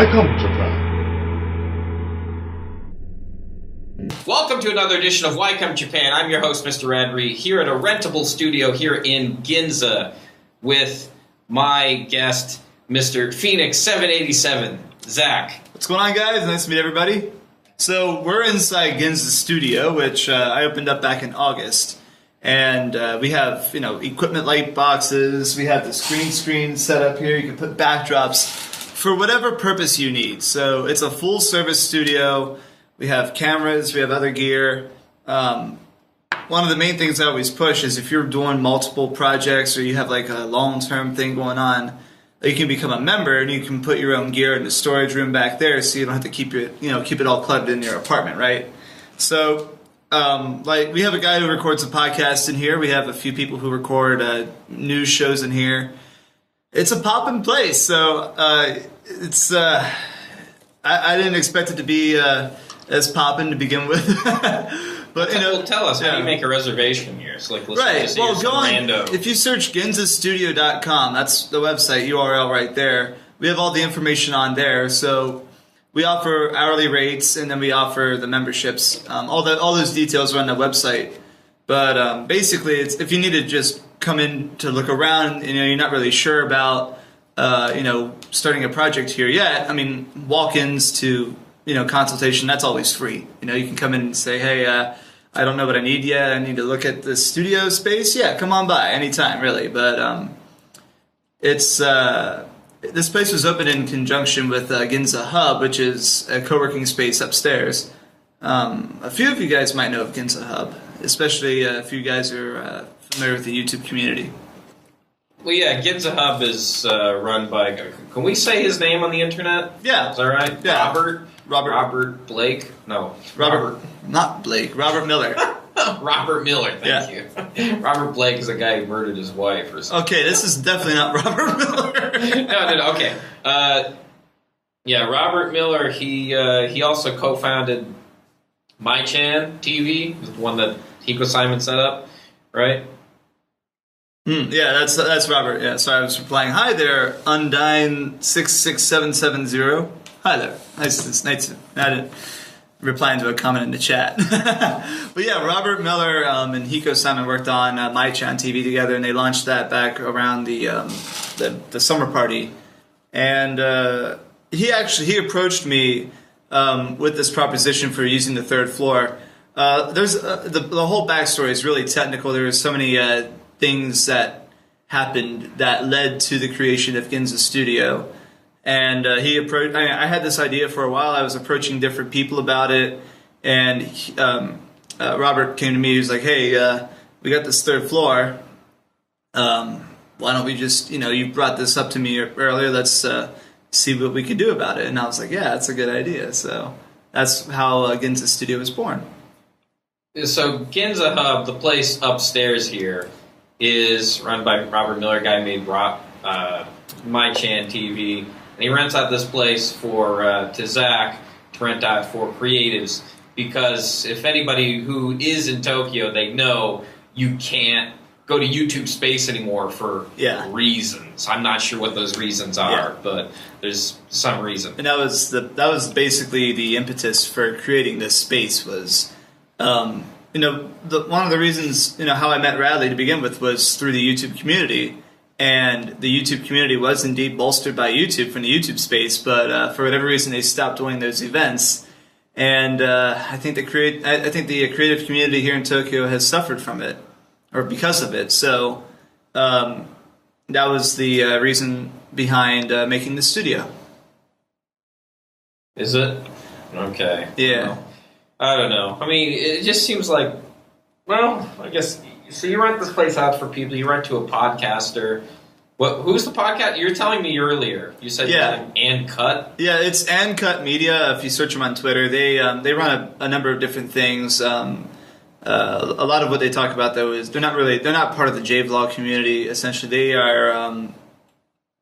Welcome, Japan. Welcome to another edition of Welcome Japan. I'm your host, Mr. Radrey, here at a rentable studio here in Ginza with my guest, Mr. Phoenyx787 Zach. What's going on, guys? Nice to meet everybody. So we're inside Ginza's studio, which I opened up back in August. And we have, equipment light boxes. We have the green screen set up here. You can put backdrops for whatever purpose you need. So it's a full-service studio. We have cameras. We have other gear. One of the main things I always push is if you're doing multiple projects or you have like a long-term thing going on, you can become a member and you can put your own gear in the storage room back there, so you don't have to keep it all cluttered in your apartment, right? So. We have a guy who records a podcast in here. We have a few people who record news shows in here. It's a poppin' place, so it's. I didn't expect it to be as poppin' to begin with, but tell us how do you make a reservation here? So let's right. Just Well, go on. rando. If you search ginzastudio.com, that's the website URL right there. We have all the information on there, so. We offer hourly rates, and then we offer the memberships. All those details are on the website. But basically, it's if you need to just come in to look around, you're not really sure about, starting a project here yet. I mean, walk-ins to, consultation, that's always free. You can come in and say, hey, I don't know what I need yet. I need to look at the studio space. Yeah, come on by anytime, really. But it's... This place was opened in conjunction with Ginza Hub, which is a co-working space upstairs. A few of you guys might know of Ginza Hub, especially if you guys are familiar with the YouTube community. Well, yeah, Ginza Hub is run by... Can we say his name on the internet? Yeah. Is that right? Yeah. Robert Blake? No. Not Blake. Robert Miller. Robert Miller, thank you. Robert Blake is a guy who murdered his wife or something. Okay, this is definitely not Robert Miller. No, okay. Robert Miller, he also co-founded MyChan TV, the one that Tkyosam set up, right? Yeah, that's Robert. Yeah, so I was replying, hi there, Undyne66770. Hi there. Nice. I didn't replying to a comment in the chat. But yeah, Robert Miller and Tkyosam worked on MyChan TV together, and they launched that back around the summer party. And he approached me with this proposition for using the third floor. There's the whole backstory is really technical. There were so many things that happened that led to the creation of Ginza Studio. And he approached. I had this idea for a while. I was approaching different people about it, and Robert came to me. He was like, "Hey, we got this third floor. Why don't we just, you brought this up to me earlier. Let's see what we could do about it." And I was like, "Yeah, that's a good idea." So that's how Ginza Studio was born. So Ginza Hub, the place upstairs here, is run by Robert Miller, a guy who made MyChan TV. And he rents out this place to Zach to rent out for creatives, because if anybody who is in Tokyo, they know you can't go to YouTube Space anymore for reasons. I'm not sure what those reasons are, but there's some reason. And that was basically the impetus for creating this space was, one of the reasons, how I met Radley to begin with was through the YouTube community. And the YouTube community was indeed bolstered by YouTube from the YouTube space, but for whatever reason they stopped doing those events. And I think the creative community here in Tokyo has suffered from it, or because of it. So that was the reason behind making the studio. Is it? Okay. Yeah. Well, I don't know. I mean, it just seems like, I guess... So you rent this place out for people. You rent to a podcaster. Who's the podcast? You were telling me earlier. You said And Cut. Yeah, it's And Cut Media. If you search them on Twitter, they run a number of different things. A lot of what they talk about though is they're not part of the J-Vlog community. Essentially, they are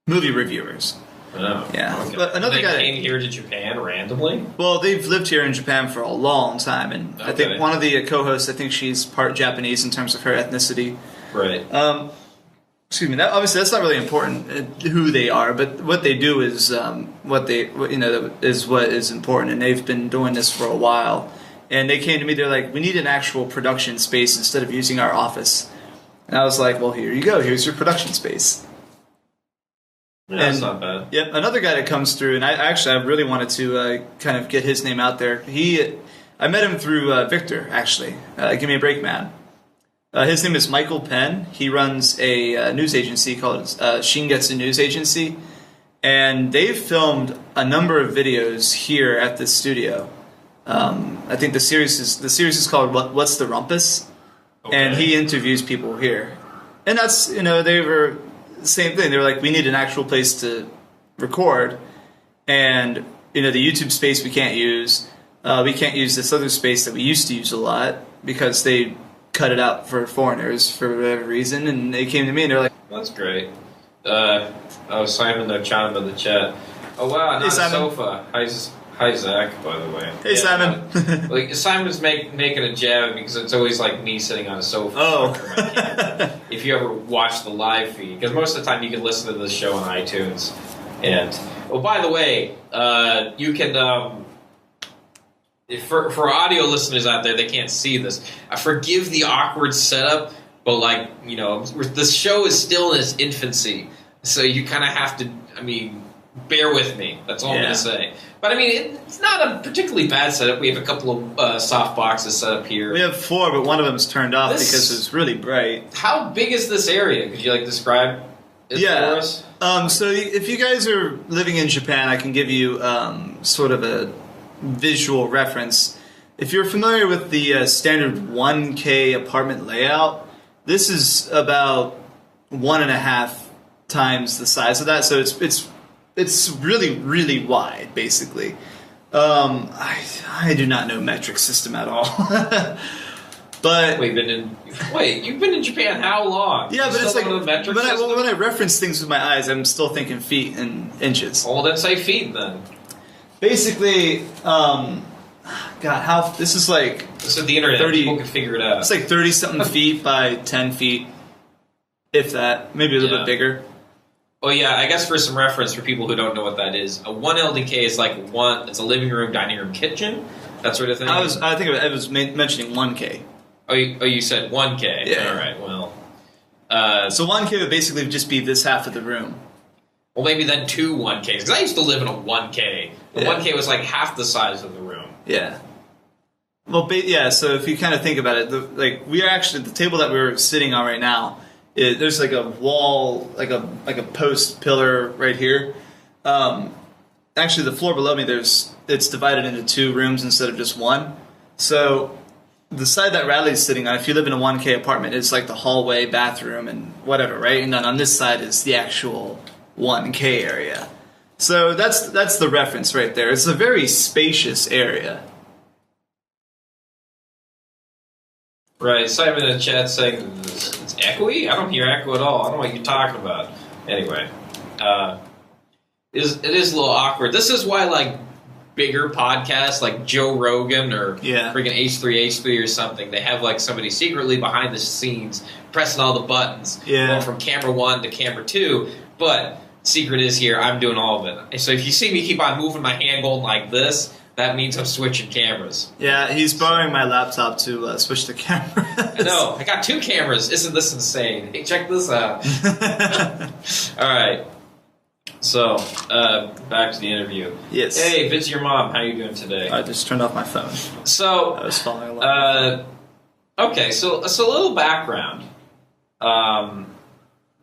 movie reviewers. Oh, yeah. Okay. But another guy came here to Japan randomly? Well, they've lived here in Japan for a long time, and I think one of the co-hosts, I think she's part Japanese in terms of her ethnicity. Right. excuse me. Obviously, that's not really important who they are, but what they do is what is important, and they've been doing this for a while. And they came to me. They're like, we need an actual production space instead of using our office. And I was like, well, here you go. Here's your production space. Yeah, that's not bad. Yep. Another guy that comes through, and I really wanted to kind of get his name out there. I met him through Victor, actually. Give Me a Break Man. His name is Michael Penn. He runs a news agency called Shingetsu News Agency, and they've filmed a number of videos here at this studio. I think the series is called What's the Rumpus, okay. And he interviews people here, and that's they were the same thing. They were like, we need an actual place to record, and the YouTube space we can't use. We can't use this other space that we used to use a lot because they cut it out for foreigners for whatever reason, and they came to me and they're like, that's great. Simon chimed in the chat. Oh wow, not a sofa. Hi Zach, by the way. Hey, Simon. Simon's making a jab because it's always like me sitting on a sofa. Oh. If you ever watch the live feed, because most of the time you can listen to the show on iTunes. And by the way, you can. For audio listeners out there, they can't see this. I forgive the awkward setup, but this show is still in its infancy, so you kind of have to. Bear with me. That's all I'm going to say. But it's not a particularly bad setup. We have a couple of soft boxes set up here. We have 4, but one of them's turned off because it's really bright. How big is this area? Could you describe it for us? So if you guys are living in Japan, I can give you sort of a visual reference. If you're familiar with the standard 1K apartment layout, this is about 1.5 times the size of that. So it's really, really wide, basically. I do not know metric system at all. But you've been in Japan how long? Yeah, but it's like when I reference things with my eyes, I'm still thinking feet and inches. Well, then say feet then. Basically, this is like... This is the internet. 30, people can figure it out. It's like 30-something feet by 10 feet, if that. Maybe a little bit bigger. Oh yeah, I guess for some reference for people who don't know what that is, a 1 LDK is it's a living room, dining room, kitchen, that sort of thing. I think I was mentioning 1K. Oh, you said 1K. Yeah. All right. Well, so 1K would basically just be this half of the room. Well, maybe then 2 1Ks because I used to live in a 1K. The 1K was like half the size of the room. Yeah. Well, so if you kind of think about it, we are actually the table that we're sitting on right now. There's like a wall, like a post pillar right here. Actually, the floor below me, it's divided into 2 rooms instead of just 1. So the side that Radley's sitting on, if you live in a 1K apartment, it's like the hallway, bathroom, and whatever, right? And then on this side is the actual 1K area. So that's the reference right there. It's a very spacious area. Right, Simon in the chat saying it's echoey? I don't hear echo at all. I don't know what you're talking about. Anyway, it is a little awkward. This is why, bigger podcasts like Joe Rogan or freaking H3 or something, they have, somebody secretly behind the scenes pressing all the buttons. Going from camera 1 to camera 2. But secret is here, I'm doing all of it. So if you see me keep on moving my hand going like this, that means I'm switching cameras. Yeah, he's borrowing my laptop to switch the camera. I know. I got 2 cameras. Isn't this insane? Hey, check this out. All right. So, back to the interview. Yes. Hey, Vince, your mom. How you doing today? I just turned off my phone. So, I was following along. Okay, so a little background.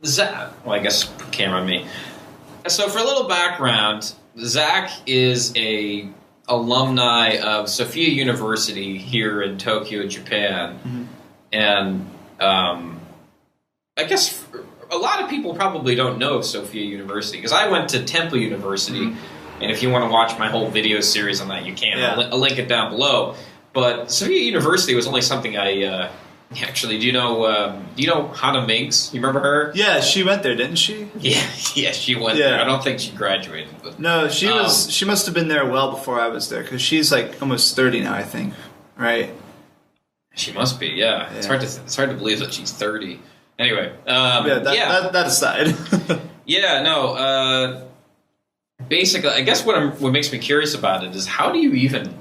Zach. Well, I guess put camera on me. So, for a little background, Zach is a alumni of Sophia University here in Tokyo, Japan. Mm-hmm. And I guess a lot of people probably don't know Sophia University, because I went to Temple University, and if you want to watch my whole video series on that, you can. Yeah. I'll link it down below. But Sophia University was only something I... Actually, do you know Hannah Meigs? You remember her? Yeah, she went there, didn't she? Yeah, she went there. I don't think she graduated. But, no, she was. She must have been there well before I was there, because she's almost 30 now, I think. Right? She must be. Yeah. It's hard to believe that she's 30. Anyway, that aside. Yeah, no. Basically, I guess what makes me curious about it is how do you even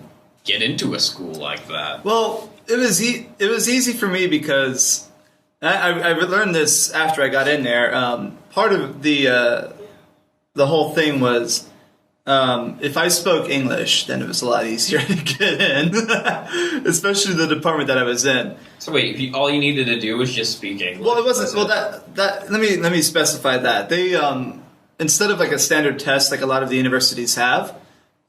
get into a school like that? Well, it was easy for me because I learned this after I got in there. Part of the whole thing was if I spoke English, then it was a lot easier to get in, especially the department that I was in. So wait, all you needed to do was just speak English? Well, it wasn't. Well, that let me specify that they instead of like a standard test like a lot of the universities have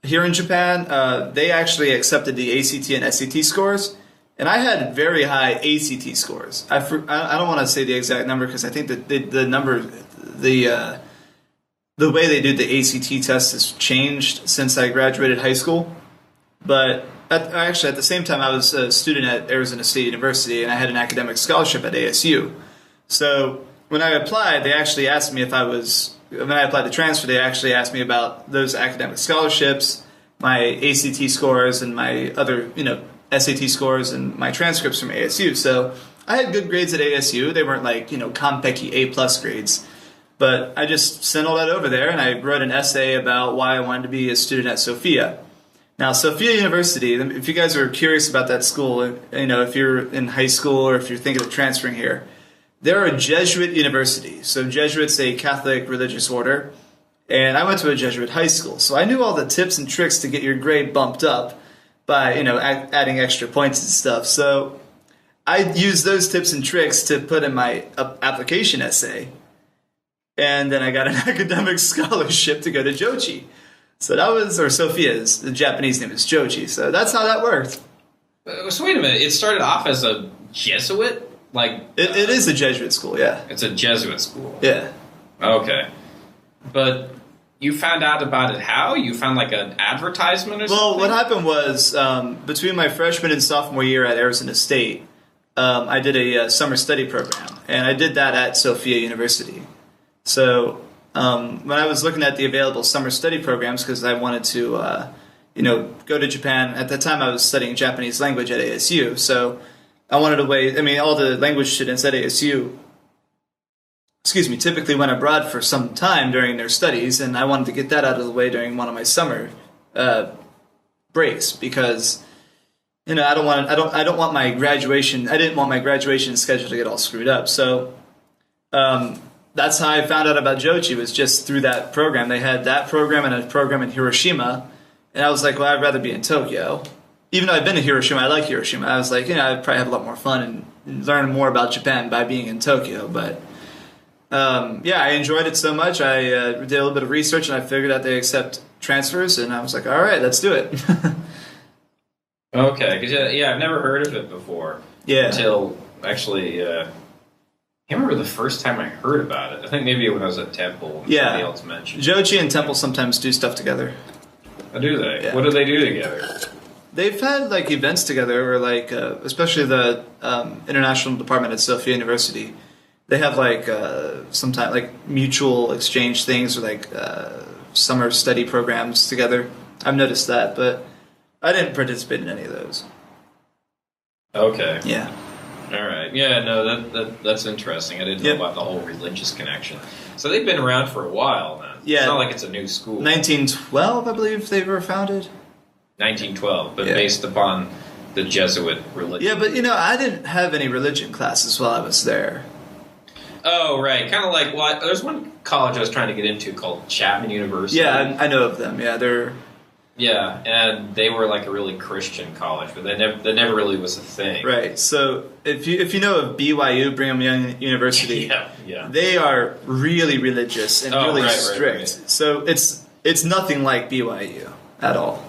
here in Japan, they actually accepted the ACT and SAT scores, and I had very high ACT scores. I don't want to say the exact number because I think that the number the way they do the ACT test has changed since I graduated high school. But at the same time, I was a student at Arizona State University, and I had an academic scholarship at ASU. So when I applied, they actually asked me when I applied to transfer, they actually asked me about those academic scholarships, my ACT scores, and my other, SAT scores, and my transcripts from ASU. So I had good grades at ASU. They weren't like, Konpeki A+ grades. But I just sent all that over there, and I wrote an essay about why I wanted to be a student at Sophia. Now, Sophia University, if you guys are curious about that school, if you're in high school or if you're thinking of transferring here, they're a Jesuit university. So Jesuit's a Catholic religious order, and I went to a Jesuit high school. So I knew all the tips and tricks to get your grade bumped up by, adding extra points and stuff. So I used those tips and tricks to put in my application essay. And then I got an academic scholarship to go to Jochi. So that was, or Sophia's, the Japanese name is Jochi. So that's how that worked. So wait a minute, it started off as a Jesuit? It is a Jesuit school, yeah. It's a Jesuit school? Yeah. Okay. But you found out about it how? You found like an advertisement or something? Well, what happened was, between my freshman and sophomore year at Arizona State, I did a summer study program. And I did that at Sophia University. So when I was looking at the available summer study programs, because I wanted to, go to Japan. At that time, I was studying Japanese language at ASU. So I wanted to all the language students at ASU, typically went abroad for some time during their studies, and I wanted to get that out of the way during one of my summer breaks because, I didn't want my graduation schedule to get all screwed up. So, that's how I found out about Jochi, was just through that program. They had that program and a program in Hiroshima, and I was like, well, I'd rather be in Tokyo. Even though I've been to Hiroshima, I like Hiroshima. I was like, I'd probably have a lot more fun and learn more about Japan by being in Tokyo. But, I enjoyed it so much. I did a little bit of research, and I figured out they accept transfers, and I was like, all right, let's do it. Okay, because, I've never heard of it before. Yeah. Until, actually... I can't remember the first time I heard about it. I think maybe when I was at Temple. Somebody else mentioned. Jochi and Temple sometimes do stuff together. Oh, do they? Yeah. What do they do together? They've had events together, or especially the international department at Sophia University. They have sometimes mutual exchange things, or summer study programs together. I've noticed that, but I didn't participate in any of those. Okay. Yeah. All right. Yeah, no, that's interesting. I didn't know about the whole religious connection. So they've been around for a while now. Yeah. It's not like it's a new school. 1912, I believe they were founded. 1912, but based upon the Jesuit religion. Yeah, but I didn't have any religion classes while I was there. Oh, right. Kind of like, there's one college I was trying to get into called Chapman University. Yeah, I know of them. Yeah, they're... Yeah, and they were like a really Christian college, but that never really was a thing. Right. So if you know of BYU, Brigham Young University, yeah, they are really religious and really strict. Right. So it's nothing like BYU at all.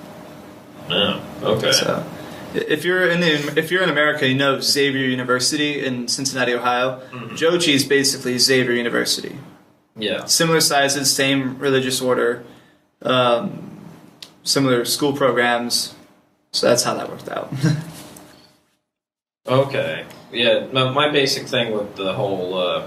Oh, okay. So if you're in America, you know Xavier University in Cincinnati, Ohio. Mm-hmm. Jochi is basically Xavier University. Yeah. Similar sizes, same religious order. Similar school programs, so that's how that worked out. Okay. Yeah, my basic thing with the whole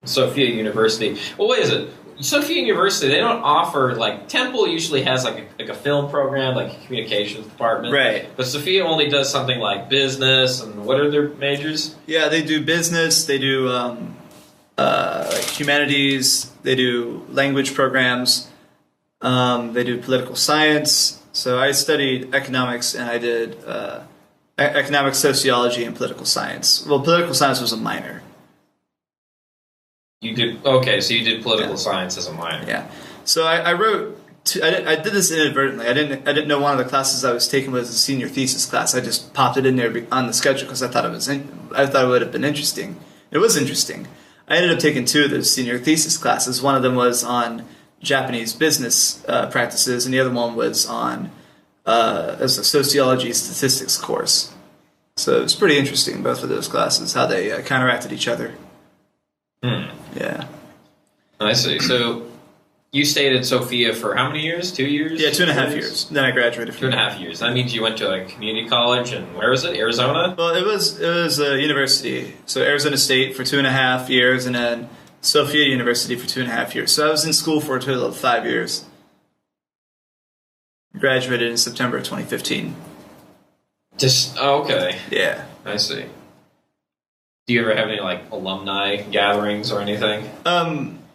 Sophia University... Well, what is it? Sophia University, they don't offer, like, Temple usually has, like a film program, like a communications department. Right. But Sophia only does something like business, and what are their majors? Yeah, they do business, they do like humanities, they do language programs, they do political science. So I studied economics, and I did economic sociology and political science. Well, political science was a minor. You did, okay, so you did political science as a minor. Yeah. So I wrote. I did this inadvertently. I didn't know one of the classes I was taking was a senior thesis class. I just popped it in there on the schedule because I thought it would have been interesting. It was interesting. I ended up taking 2 of those senior thesis classes. One of them was on Japanese business practices, and the other one was on as a sociology statistics course. So it was pretty interesting, both of those classes, how they counteracted each other. Yeah. I see. So you stayed at Sophia for how many years? 2 years? Yeah, 2.5 years. Then I graduated. 2.5 years. That means you went to a community college, and where is it? Arizona? Well, it was a university. So Arizona State for 2.5 years, and then Sophia University for 2.5 years. So I was in school for a total of 5 years. Graduated in September of 2015. Okay. Yeah. I see. Do you ever have any, like, alumni gatherings or anything?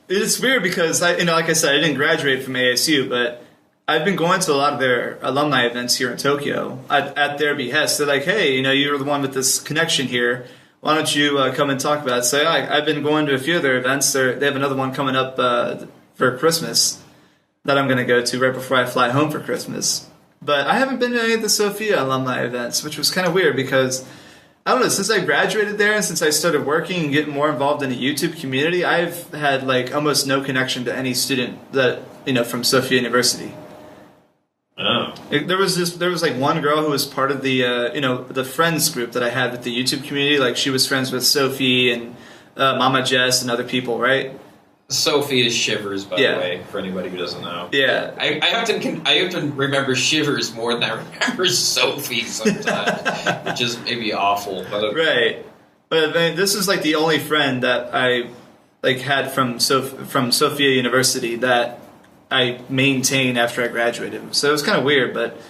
It's weird because like I said, I didn't graduate from ASU, but I've been going to a lot of their alumni events here in Tokyo at their behest. They're like, hey, you're the one with this connection here. Why don't you come and talk about it? So I've been going to a few of their events. They have another one coming up for Christmas that I'm going to go to right before I fly home for Christmas. But I haven't been to any of the Sophia alumni events, which was kind of weird because, I don't know, since I graduated there and since I started working and getting more involved in the YouTube community, I've had like almost no connection to any student that, from Sophia University. Oh. There was like one girl who was part of the, the friends group that I had with the YouTube community. Like she was friends with Sophie and Mama Jess and other people, right? Sophie is Shivers, by the way, for anybody who doesn't know. Yeah. I often remember Shivers more than I remember Sophie sometimes, which is maybe awful. Right. But this is like the only friend that I had from Sophia University that I maintained after I graduated. So it was kind of weird, but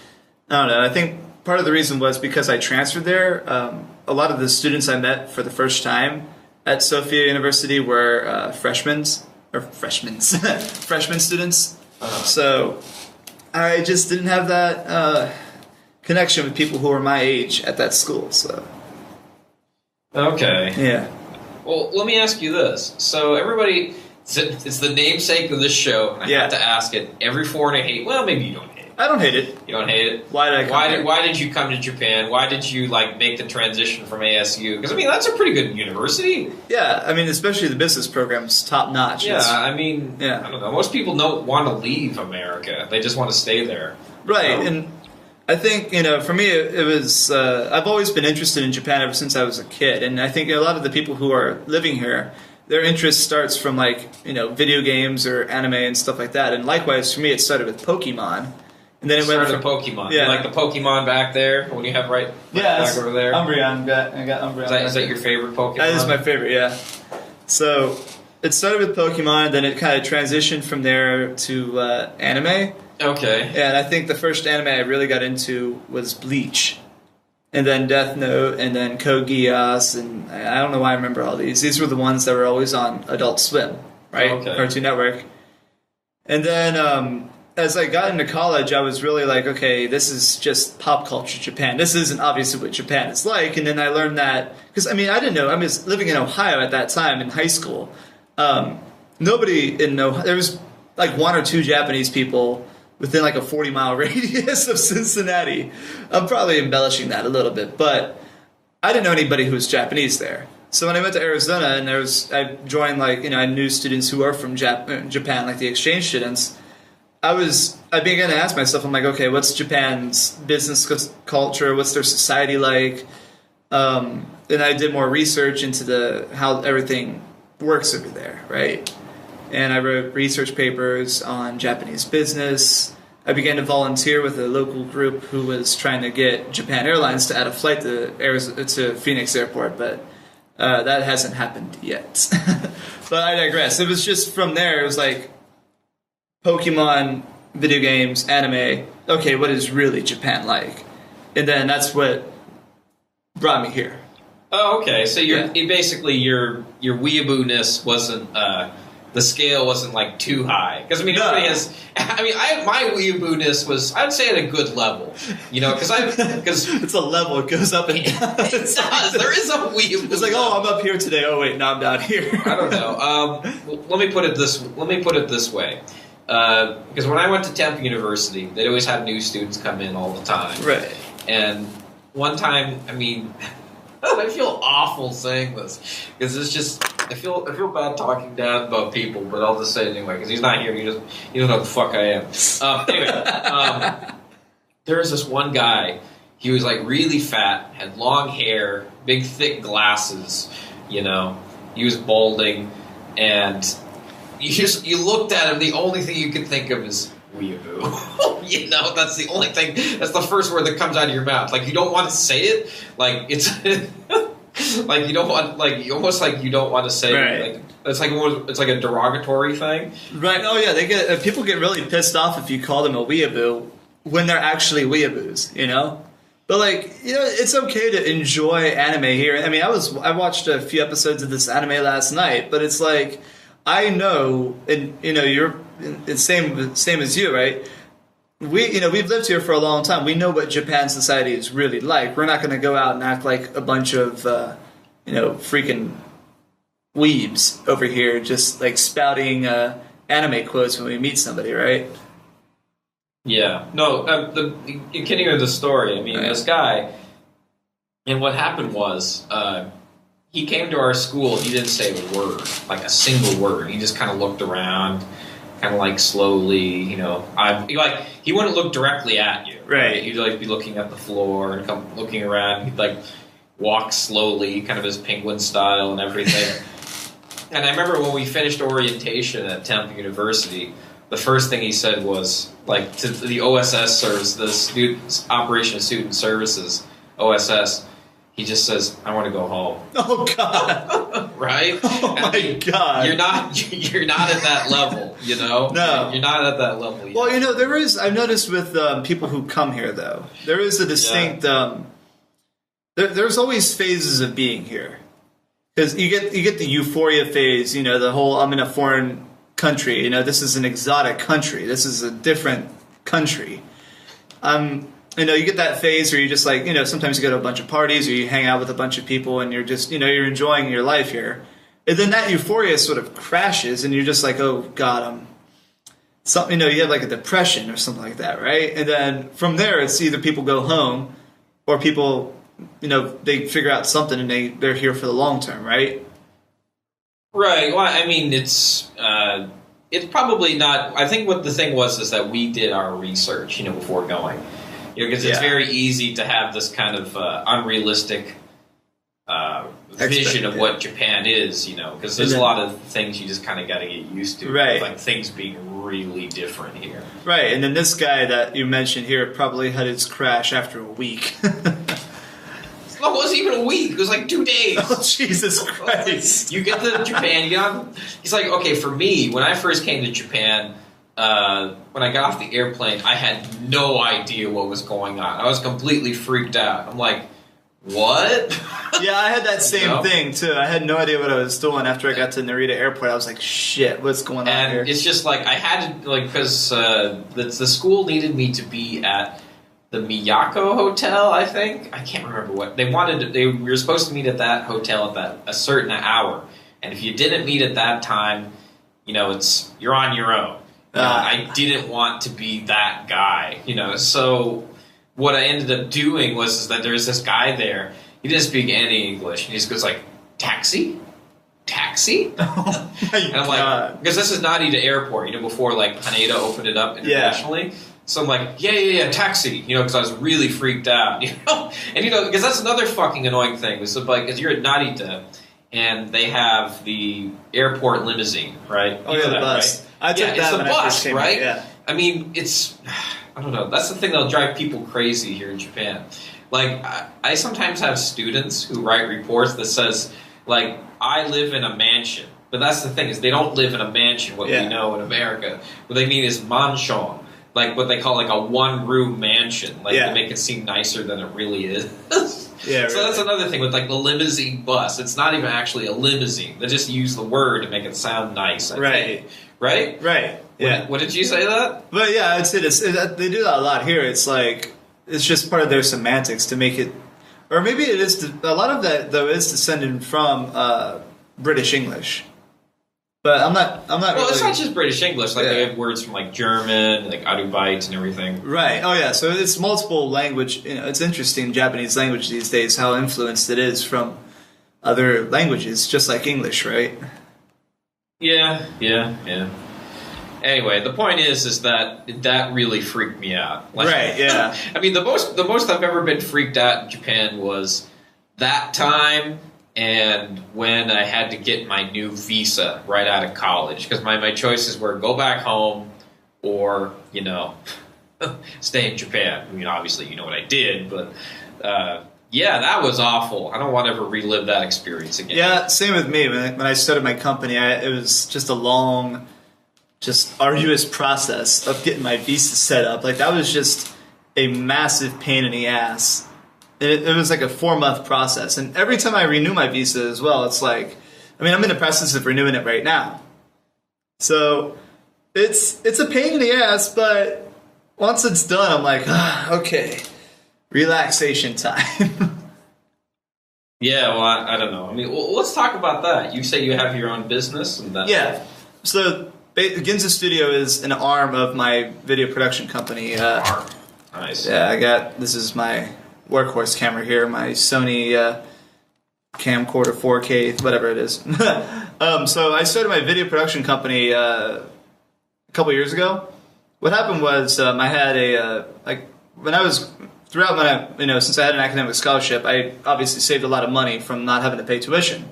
I don't know. I think part of the reason was because I transferred there. A lot of the students I met for the first time at Sophia University were freshman students. So I just didn't have that connection with people who were my age at that school. So okay, yeah. Well, let me ask you this. So everybody, it's the namesake of this show. And I have to ask it. Every foreigner hate. Well, maybe you don't hate it. I don't hate it. You don't hate it? Why did I come here? Why did you come to Japan? Why did you make the transition from ASU? Because that's a pretty good university. Yeah, especially the business program's top notch. Yeah, I don't know. Most people don't want to leave America. They just want to stay there. Right, and I think, for me, it was, I've always been interested in Japan ever since I was a kid, and I think a lot of the people who are living here, their interest starts from, video games or anime and stuff like that, and likewise, for me, it started with Pokemon. And then it went from Pokemon. Yeah. You like the Pokemon back there? What do you have back over there? Umbreon. I got Umbreon. Is that your favorite Pokemon? That is my favorite, yeah. So it started with Pokemon, then it kind of transitioned from there to anime. Okay. And I think the first anime I really got into was Bleach. And then Death Note, and then Code Geass, and I don't know why I remember all these. These were the ones that were always on Adult Swim, right? Okay. Cartoon Network. And then as I got into college, I was really like, okay, this is just pop culture Japan. This isn't obviously what Japan is like. And then I learned that, because I didn't know. I was living in Ohio at that time in high school. Nobody in Ohio, there was like 1 or 2 Japanese people within like a 40-mile radius of Cincinnati. I'm probably embellishing that a little bit, but I didn't know anybody who was Japanese there. So when I went to Arizona and I joined I knew students who are from Japan, like the exchange students. I began to ask myself, I'm like, okay, what's Japan's business culture? What's their society like? And I did more research into how everything works over there, right? And I wrote research papers on Japanese business. I began to volunteer with a local group who was trying to get Japan Airlines to add a flight to Phoenix Airport, but that hasn't happened yet. But I digress. It was just from there, it was like, Pokemon, video games, anime. Okay, what is really Japan like? And then that's what brought me here. Oh, okay. So you basically your weeaboo-ness wasn't the scale wasn't like too high, because I mean everybody has. I mean, my weeaboo-ness was, I'd say, at a good level, because it's a level. It goes up and down. It does. There is a weeaboo. It's like, oh, I'm up here today. Oh wait, no, I'm down here. I don't know. Let me put it this way. Because when I went to Penn University, they'd always have new students come in all the time. Right. And one time, I mean, I feel awful saying this, because it's just, I feel bad talking down about people, but I'll just say it anyway, because he's not here. You don't know what the fuck I am. Anyway, there was this one guy. He was like really fat, had long hair, big thick glasses. He was balding, and you looked at him. The only thing you could think of is weeaboo. That's the only thing. That's the first word that comes out of your mouth. Like, you don't want to say it. Like, it's like you don't want. Like, you almost like you don't want to say it. Like, it's like a derogatory thing. Right. Oh yeah. People get really pissed off if you call them a weeaboo when they're actually weeaboos. But it's okay to enjoy anime here. I mean, I watched a few episodes of this anime last night, but it's like, I know, and you're the same as you, right? We've lived here for a long time. We know what Japan society is really like. We're not going to go out and act like a bunch of freaking weebs over here, just like spouting anime quotes when we meet somebody, right? Yeah. No. You can't hear the story. I mean, this guy, and what happened was, he came to our school. He didn't say a word, like a single word. He just kind of looked around, kind of like slowly. He wouldn't look directly at you. Right. He'd like be looking at the floor and come looking around. He'd like walk slowly, kind of his penguin style and everything. And I remember when we finished orientation at Penn University, the first thing he said was, like, to the OSS service, the Operation of Student Services, OSS. He just says, "I want to go home." Oh God! Right? Oh my God! You're not at that level, No, you're not at that level yet. Well, there is. I've noticed with people who come here, though, there is a distinct. There's always phases of being here, because you get the euphoria phase. The whole I'm in a foreign country. This is an exotic country. This is a different country. You get that phase where you just like, sometimes you go to a bunch of parties or you hang out with a bunch of people and you're just, you're enjoying your life here. And then that euphoria sort of crashes and you're just like, oh God, you have like a depression or something like that, right? And then from there, it's either people go home or people, they figure out something and they're here for the long term, right? Right. Well, I mean, it's probably not. I think what the thing was is that we did our research, before going. Because it's very easy to have this kind of unrealistic vision of what Japan is, because there's a lot of things you just kind of got to get used to, right? Like things being really different here, right? And then this guy that you mentioned here probably had his crash after a week. No, it wasn't even a week. It was like 2 days. Oh, Jesus Christ! You get to Japan, he's like, okay, for me, when I first came to Japan. When I got off the airplane, I had no idea what was going on. I was completely freaked out. I'm like, what? Yeah, I had that same thing, too. I had no idea what I was doing after I got to Narita Airport. I was like, shit, what's going on here? It's just like, I had to, because the school needed me to be at the Miyako Hotel, I think. I can't remember what. We were supposed to meet at that hotel at a certain hour. And if you didn't meet at that time, you're on your own. I didn't want to be that guy, so what I ended up doing was that there was this guy there. He didn't speak any English. He just goes like, taxi? Oh my and I'm like, because this is Narita Airport, before like Haneda opened it up internationally. Yeah. So I'm like, yeah, taxi, because I was really freaked out, and because that's another fucking annoying thing. So like, because you're at Narita, and they have the airport limousine, right? Oh, the bus. Right? I took that it's the bus, right? Yeah. I mean, I don't know. That's the thing that'll drive people crazy here in Japan. Like, I sometimes have students who write reports that says, like, I live in a mansion, But that's the thing, is they don't live in a mansion, what we know in America. What they mean is mansion, like what they call like a one-room mansion. Like they make it seem nicer than it really is. So that's another thing with like the limousine bus. It's not even actually a limousine. They just use the word to make it sound nice. I think. Right? Right. Yeah. What did you say that? But yeah, I'd say they do that a lot here. It's like, it's just part of their semantics to make it, or maybe it is, a lot of that though is descended from British English. But I'm not well, really... it's not just British English. Like they have words from like German, like Arubites and everything. Right. Oh yeah. So it's multiple language. You know, it's interesting, Japanese language these days, how influenced it is from other languages, just like English, right? Yeah. Anyway, the point is that really freaked me out. Like, right. Yeah. I mean, the most I've ever been freaked out in Japan was that time. And when I had to get my new visa right out of college, because my choices were go back home or, stay in Japan. I mean, obviously, you know what I did, but that was awful. I don't want to ever relive that experience again. Yeah, same with me. When I started my company, it was just a long, just arduous process of getting my visa set up. Like, that was just a massive pain in the ass. It was like a 4-month process. And every time I renew my visa as well, it's like, I mean, I'm in the process of renewing it right now. So it's a pain in the ass, but once it's done, I'm like, okay, relaxation time. Yeah, well, I don't know. I mean, let's talk about that. You say you have your own business? And that. Yeah. So Ginza Studio is an arm of my video production company. Nice. Yeah, this is my workhorse camera here, my Sony camcorder 4K, whatever it is. So I started my video production company a couple years ago. What happened was I had since I had an academic scholarship, I obviously saved a lot of money from not having to pay tuition.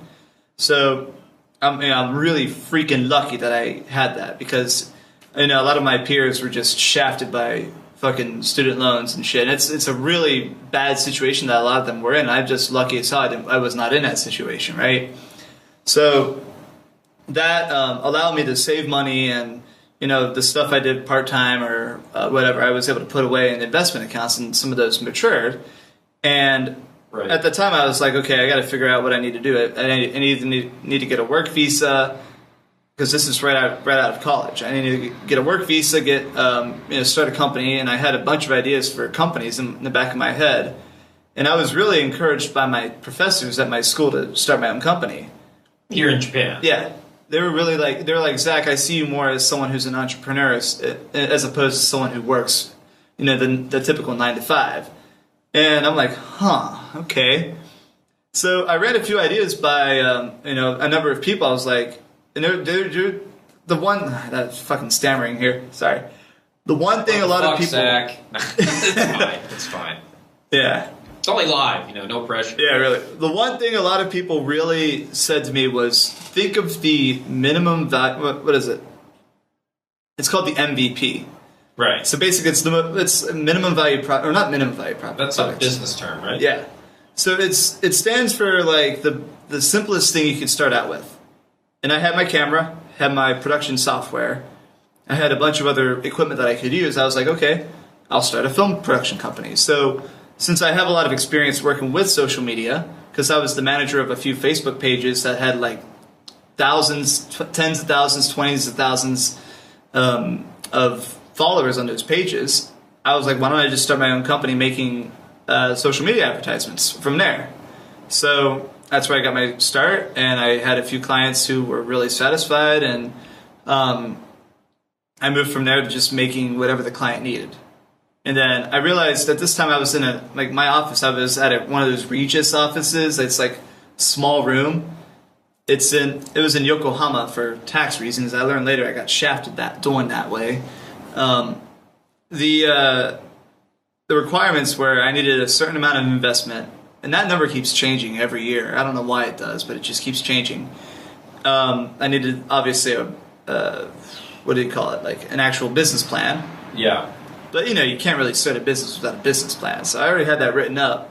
So I'm really freaking lucky that I had that, because a lot of my peers were just shafted by fucking student loans and shit. And it's a really bad situation that a lot of them were in. I'm just lucky as hell I was not in that situation, right? So that allowed me to save money, and the stuff I did part-time or whatever, I was able to put away in investment accounts, and some of those matured. And at the time I was like, okay, I got to figure out what I need to do. I need to get a work visa, because this is right out of college. I need to get a work visa, start a company, and I had a bunch of ideas for companies in the back of my head. And I was really encouraged by my professors at my school to start my own company. Here in Japan? Yeah. They were really like, Zach, I see you more as someone who's an entrepreneur as opposed to someone who works, the typical 9 to 5. And I'm like, okay. So I ran a few ideas by, a number of people. I was like, the one, that's fucking stammering here, sorry. The one thing a lot of people... Zach. It's fine. Yeah. It's only live, no pressure. Yeah, really. The one thing a lot of people really said to me was, think of the minimum value, what is it? It's called the MVP. Right. So basically it's minimum value product, or not minimum value product. That's a business term, right? Yeah. So it stands for like the simplest thing you could start out with. And I had my camera, had my production software, I had a bunch of other equipment that I could use. I was like, okay, I'll start a film production company. So since I have a lot of experience working with social media, because I was the manager of a few Facebook pages that had like thousands, tens of thousands, 20s of thousands of followers on those pages, I was like, why don't I just start my own company making social media advertisements from there? So that's where I got my start, and I had a few clients who were really satisfied, and I moved from there to just making whatever the client needed. And then I realized at this time I was in my office. I was at one of those Regis offices. It's like a small room. It was in Yokohama for tax reasons. I learned later I got shafted doing that way. The requirements were I needed a certain amount of investment, and that number keeps changing every year. I don't know why it does, but it just keeps changing. I needed obviously what do you call it? Like an actual business plan. Yeah. But you can't really start a business without a business plan. So I already had that written up.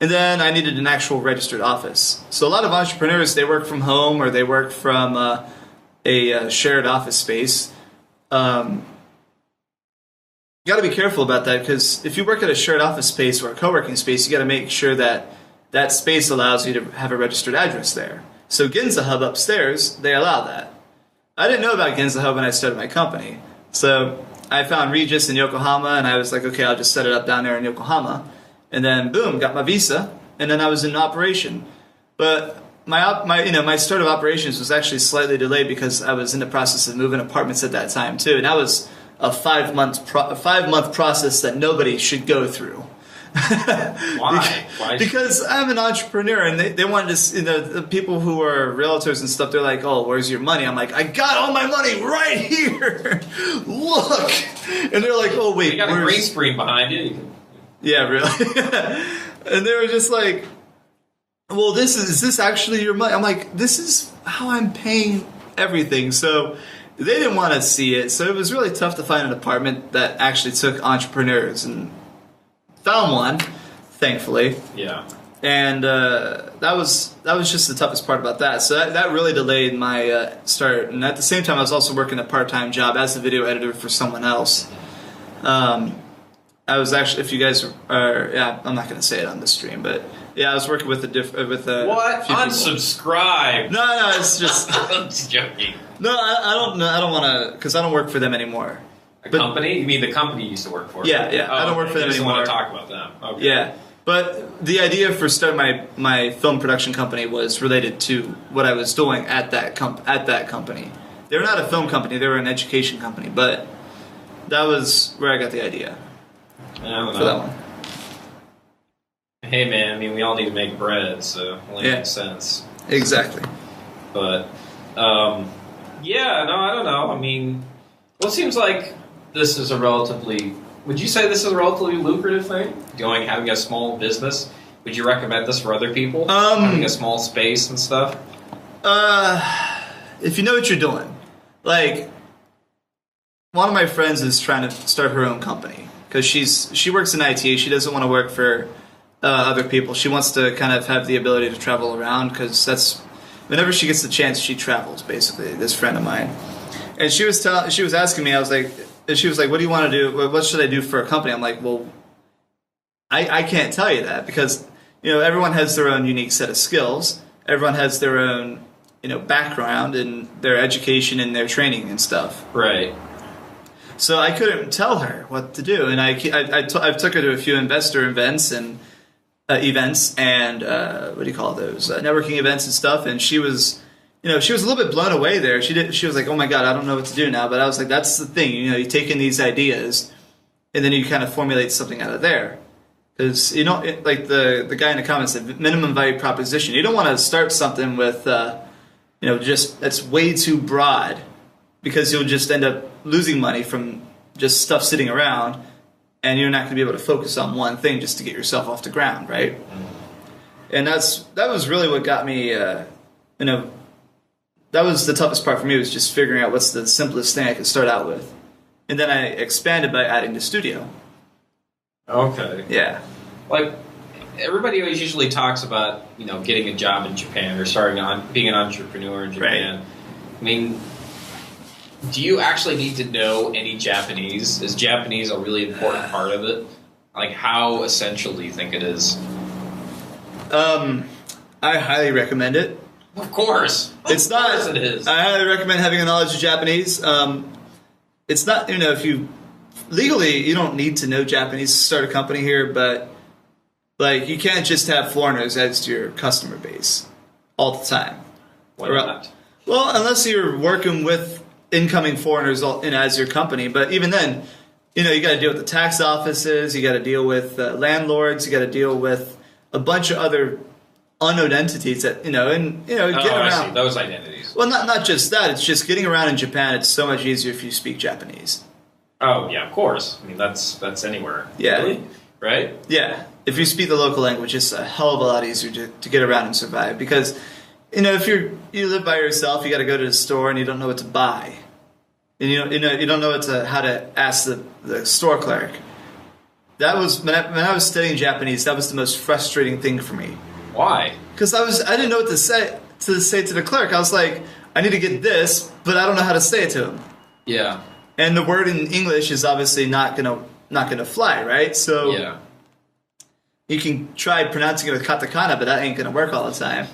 And then I needed an actual registered office. So a lot of entrepreneurs, they work from home or they work from a shared office space. You got to be careful about that, because if you work at a shared office space or a co-working space, you got to make sure that that space allows you to have a registered address there. So Ginza Hub upstairs, they allow that. I didn't know about Ginza Hub when I started my company. So I found Regis in Yokohama, and I was like, okay, I'll just set it up down there in Yokohama. And then, boom, got my visa, and then I was in operation. But my start of operations was actually slightly delayed because I was in the process of moving apartments at that time too, and that was a 5 month process that nobody should go through. Why? Because I'm an entrepreneur, and they wanted to, the people who are realtors and stuff, they're like, oh, where's your money? I'm like, I got all my money right here. Look. And they're like, oh, wait. You got a green screen behind you. Yeah, really. And they were just like, well, is this actually your money? I'm like, this is how I'm paying everything. So they didn't want to see it. So it was really tough to find an apartment that actually took entrepreneurs, and found one, thankfully. Yeah. And that was just the toughest part about that. So that really delayed my start. And at the same time, I was also working a part-time job as a video editor for someone else. I was actually, if you guys are, I'm not going to say it on the stream, but yeah, I was working with what? Unsubscribe. No, it's just. I'm just joking. No, I don't want to, because I don't work for them anymore. Company? You mean the company you used to work for? Yeah. Oh, I don't work for them anymore. You just want to talk about them. Okay. Yeah. But the idea for starting my film production company was related to what I was doing at that company. They were not a film company; they were an education company. But that was where I got the idea I don't know. for that one. Hey, man! I mean, we all need to make bread, so it only makes sense. Exactly. But yeah, no, I don't know. I mean, well, it seems like this is a relatively. Would you say this is a relatively lucrative thing? Having a small business? Would you recommend this for other people? Having a small space and stuff? If you know what you're doing. Like, one of my friends is trying to start her own company. Because she works in IT. She doesn't want to work for other people. She wants to kind of have the ability to travel around. Because whenever she gets the chance, she travels, basically, this friend of mine. And she was asking me, she was like, what do you want to do? What should I do for a company? I'm like, well, I can't tell you that, because everyone has their own unique set of skills. Everyone has their own background and their education and their training and stuff. Right. So I couldn't tell her what to do, and I've took her to a few investor events and what do you call those, networking events and stuff, and she was. She was a little bit blown away there. She was like, oh my God, I don't know what to do now. But I was like, that's the thing. You take in these ideas, and then you kind of formulate something out of there. Because, like the guy in the comments said, minimum value proposition. You don't want to start something with, just that's way too broad. Because you'll just end up losing money from just stuff sitting around. And you're not going to be able to focus on one thing just to get yourself off the ground, right? And that was really what got me, that was the toughest part for me, was just figuring out what's the simplest thing I could start out with. And then I expanded by adding the studio. Okay. Yeah. Like, everybody always usually talks about, getting a job in Japan or being an entrepreneur in Japan. Right. I mean, do you actually need to know any Japanese? Is Japanese a really important part of it? Like, how essential do you think it is? I highly recommend it. Of course. It's not. Of course it is. I highly recommend having a knowledge of Japanese. It's not, if you legally you don't need to know Japanese to start a company here, but like you can't just have foreigners as your customer base all the time. Why not? Well, unless you're working with incoming foreigners as your company, but even then, you got to deal with the tax offices, you got to deal with landlords, you got to deal with a bunch of other unknown entities that get around. I see. Those identities. Well, not just that. It's just getting around in Japan. It's so much easier if you speak Japanese. Oh yeah, of course. I mean that's anywhere. Yeah. Really? Right. Yeah. If you speak the local language, it's a hell of a lot easier to get around and survive. Because if you live by yourself, you got to go to the store and you don't know what to buy, and you don't know how to ask the store clerk. That was when I was studying Japanese. That was the most frustrating thing for me. Why? Because I didn't know what to say to the clerk. I was like, I need to get this, but I don't know how to say it to him. Yeah. And the word in English is obviously not gonna fly, right? So Yeah. you can try pronouncing it with katakana, but that ain't gonna work all the time.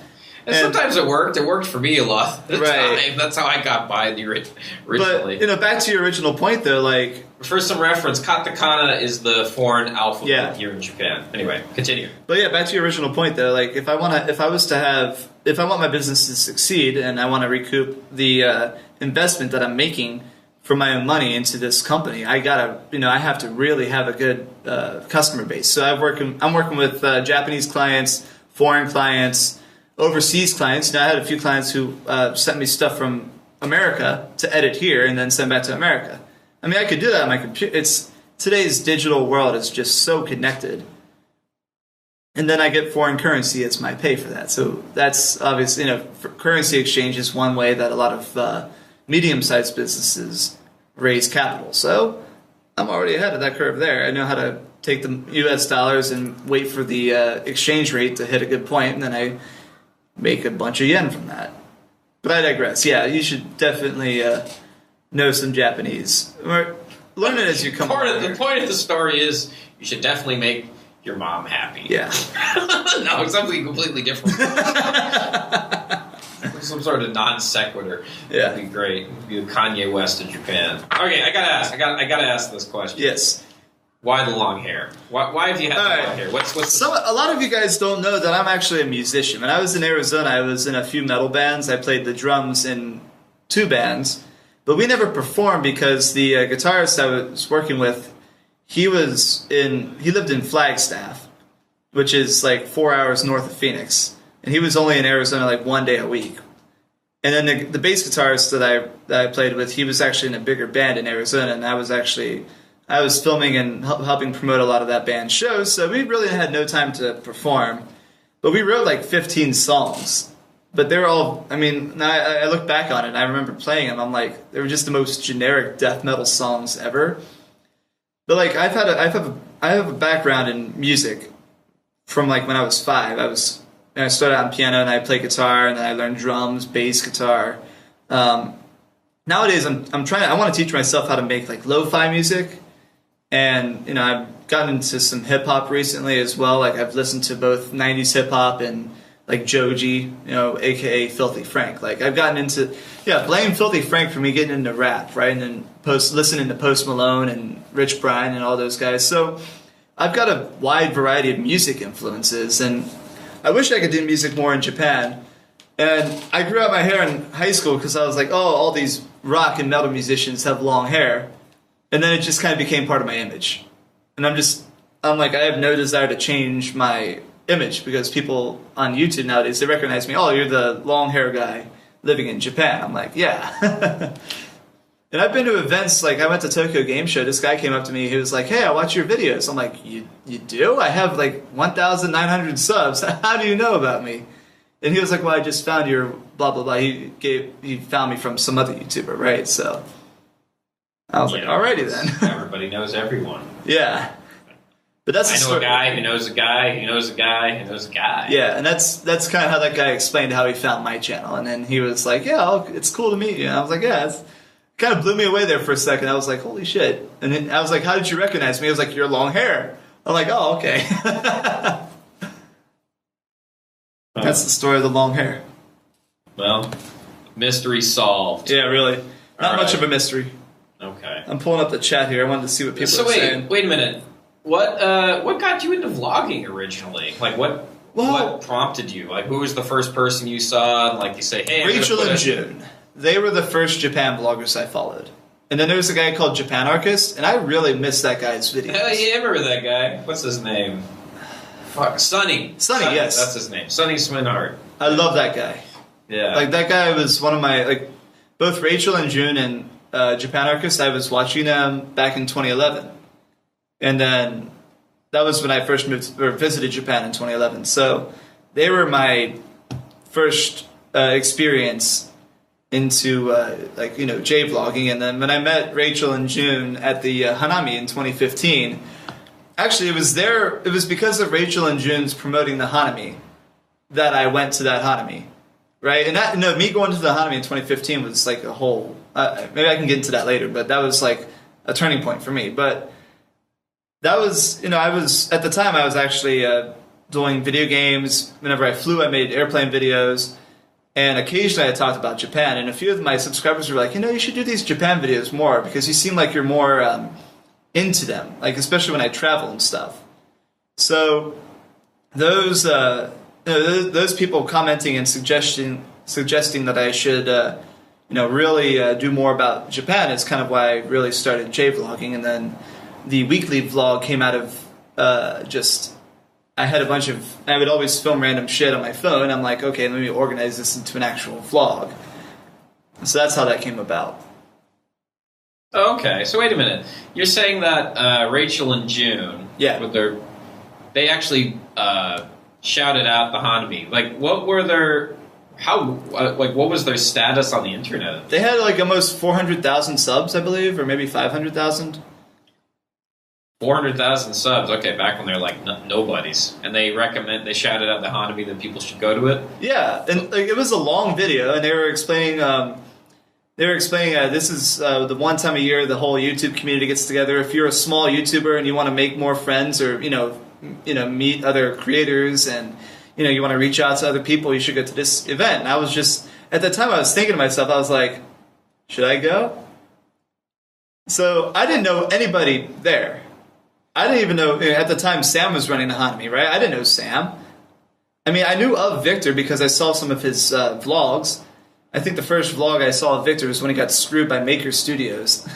And sometimes it worked. It worked for me a lot of the Right. time. That's how I got by originally. But back to your original point though, like For some reference, katakana is the foreign alphabet here in Japan. Anyway, continue. But yeah, back to your original point though, like if I want my business to succeed and I want to recoup the investment that I'm making from my own money into this company, I have to really have a good customer base. So I'm working with Japanese clients, foreign clients, overseas clients. I had a few clients who sent me stuff from America to edit here and then send back to America. I mean, I could do that on my computer. Today's digital world is just so connected. And then I get foreign currency as my pay for that. So that's obviously, currency exchange is one way that a lot of medium-sized businesses raise capital. So I'm already ahead of that curve there. I know how to take the U.S. dollars and wait for the exchange rate to hit a good point, and then I make a bunch of yen from that. But I digress. Yeah, you should definitely know some Japanese. Or learn it as you come along. The point of the story is you should definitely make your mom happy. Yeah. No, it's something completely different. Some sort of non sequitur. Yeah. That'd be great. Be the Kanye West of Japan. Okay, I gotta ask this question. Yes. Why the long hair? Why have you had the long hair? What's a lot of you guys don't know that I'm actually a musician. When I was in Arizona, I was in a few metal bands. I played the drums in 2 bands, but we never performed because the guitarist I was working with, he lived in Flagstaff, which is like 4 hours north of Phoenix, and he was only in Arizona like 1 day a week. And then the bass guitarist that I played with, he was actually in a bigger band in Arizona, and I was filming and helping promote a lot of that band's shows, so we really had no time to perform. But we wrote like 15 songs. But they were all, now I look back on it and I remember playing them. I'm like, they were just the most generic death metal songs ever. But like, I have a background in music from like when I was 5. I started out on piano and I played guitar and then I learned drums, bass guitar. Nowadays I want to teach myself how to make like lo-fi music. And, I've gotten into some hip-hop recently as well. Like, I've listened to both 90s hip-hop and, like, Jochi, a.k.a. Filthy Frank. Like, I've gotten into... Yeah, blame Filthy Frank for me getting into rap, right? And then listening to Post Malone and Rich Brian and all those guys. So, I've got a wide variety of music influences. And I wish I could do music more in Japan. And I grew out my hair in high school because I was like, oh, all these rock and metal musicians have long hair. And then it just kind of became part of my image. And I'm like, I have no desire to change my image because people on YouTube nowadays, they recognize me. Oh, you're the long hair guy living in Japan. I'm like, yeah. And I've been to events, like I went to Tokyo Game Show. This guy came up to me. He was like, hey, I watch your videos. I'm like, you do? I have like 1,900 subs. How do you know about me? And he was like, well, I just found your blah, blah, blah. He found me from some other YouTuber, right? So... I was like, alrighty then. Everybody knows everyone. Yeah. But that's I know a guy who knows a guy who knows a guy who knows a guy. Yeah, and that's kind of how that guy explained how he found my channel. And then he was like, yeah, it's cool to meet you. And I was like, yeah, it kind of blew me away there for a second. I was like, holy shit. And then I was like, how did you recognize me? He was like, your long hair. I'm like, oh, okay. That's the story of the long hair. Well, mystery solved. Yeah, really. Not much of a mystery. Okay. I'm pulling up the chat here. I wanted to see what people are saying. Wait a minute. What got you into vlogging originally? Like what prompted you? Like who was the first person you saw and like you say, hey, Rachel and June. They were the first Japan vloggers I followed. And then there was a guy called Japan Archist, and I really missed that guy's videos. Hell yeah, I remember that guy. What's his name? Fuck, Sonny. Sonny, yes. That's his name. Sonny Swinhart. I love that guy. Yeah. Like that guy was one of my, like, both Rachel and June and Japan Archist, I was watching them back in 2011. And then that was when I first visited Japan in 2011. So they were my first experience into J-vlogging. And then when I met Rachel and June at the hanami in 2015, Actually, it was there. It was because of Rachel and Jun's promoting the hanami that I went to that hanami, right? And me going to the hanami in 2015 was like a whole. Maybe I can get into that later, but that was like a turning point for me. But that was, I was at the time I was actually doing video games. Whenever I flew, I made airplane videos, and occasionally I talked about Japan. And a few of my subscribers were like, you should do these Japan videos more because you seem like you're more into them, like especially when I travel and stuff. So those people commenting and suggesting that I should really do more about Japan is kind of why I really started J-vlogging. And then the weekly vlog came out of I would always film random shit on my phone. I'm like, okay, let me organize this into an actual vlog. So that's how that came about. Okay, so wait a minute. You're saying that Rachel and June, they actually shouted out the hanami. Like, what were what was their status on the internet? They had like almost 400,000 subs, I believe, or maybe 500,000. 400,000 subs. Okay, back when they're like nobodies, and they shouted out the hanami that people should go to it. Yeah, and like, it was a long video, and they were explaining. This is the one time a year the whole YouTube community gets together. If you're a small YouTuber and you want to make more friends, or meet other creators, and you want to reach out to other people, you should go to this event. And I was just at the time I was thinking to myself, I was like, should I go? So I didn't know anybody there. I didn't even know at the time Sam was running the hanami, right? I didn't know Sam. I mean, I knew of Victor because I saw some of his vlogs. I think the first vlog I saw of Victor was when he got screwed by Maker Studios,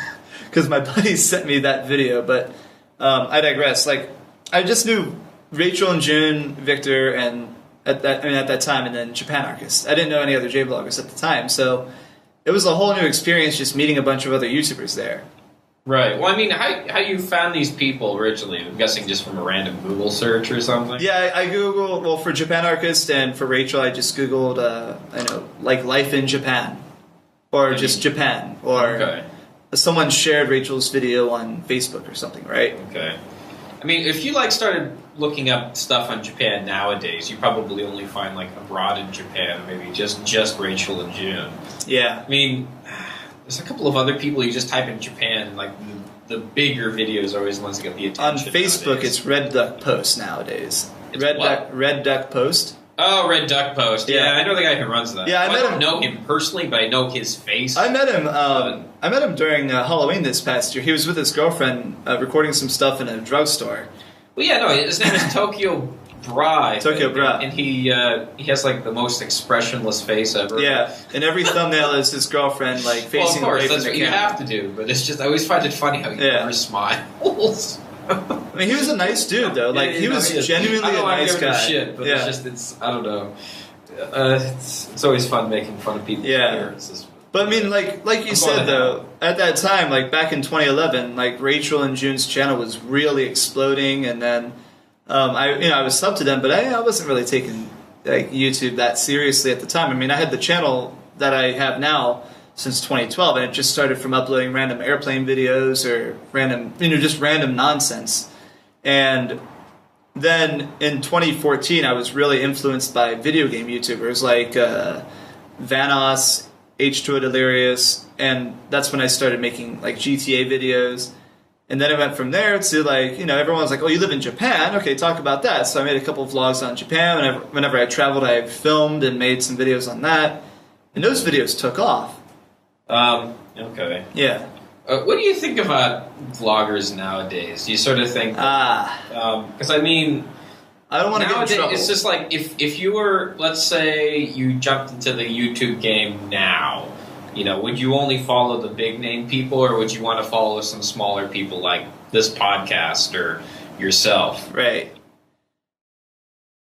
because my buddy sent me that video. But I digress. Like, I just knew Rachel and June, Victor, and at that time, and then Japan Archist. I didn't know any other J-vloggers at the time, so it was a whole new experience just meeting a bunch of other YouTubers there. Right. Well, I mean, how you found these people originally? I'm guessing just from a random Google search or something? Yeah, I Googled, well, for Japan Archist and for Rachel, I just Googled, like life in Japan. Or just Japan. Or someone shared Rachel's video on Facebook or something, right? Okay. I mean, if you, started looking up stuff on Japan nowadays, you probably only find, abroad in Japan, maybe just Rachel and June. Yeah. I mean, there's a couple of other people you just type in Japan, the bigger videos are always the ones that get the attention. On Facebook, nowadays. It's Red Duck Post nowadays. Red Duck Post. Oh, Red Duck Post. Yeah, I know the guy who runs that. Yeah, I don't know him personally, but I know his face. I met him. I met him during Halloween this past year. He was with his girlfriend recording some stuff in a drugstore. Well, yeah, no, his name is Tokyo Bra. Tokyo Bra. And he has the most expressionless face ever. Yeah, and every thumbnail is his girlfriend facing away from the camera. Well, of course, that's what you have to do. But it's just I always find it funny how he never smiles. I mean, he was a nice dude though. He was genuinely a nice guy. Shit, but it's I don't know. It's always fun making fun of people's appearances. But I mean, like you said though, at that time, back in 2011, Rachel and June's channel was really exploding, and then I was subbed to them, but I wasn't really taking YouTube that seriously at the time. I mean, I had the channel that I have now since 2012, and it just started from uploading random airplane videos or random nonsense. And then in 2014, I was really influenced by video game YouTubers like Vanos, H2O Delirious, and that's when I started making GTA videos. And then it went from there to everyone's like, oh, you live in Japan? Okay, talk about that. So I made a couple of vlogs on Japan. Whenever I traveled, I filmed and made some videos on that. And those videos took off. Okay. Yeah. What do you think about vloggers nowadays? Do you sort of think... Because I mean... I don't want to get in trouble. It's just if you were, let's say, you jumped into the YouTube game now... would you only follow the big name people, or would you want to follow some smaller people like this podcast or yourself? Right.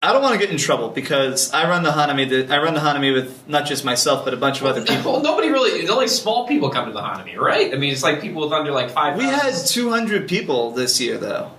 I don't want to get in trouble because I run the hanami with not just myself but a bunch of other people. Well, nobody really. It's only small people come to the hanami, right? I mean, it's people with under 5,000. We had 200 people this year, though.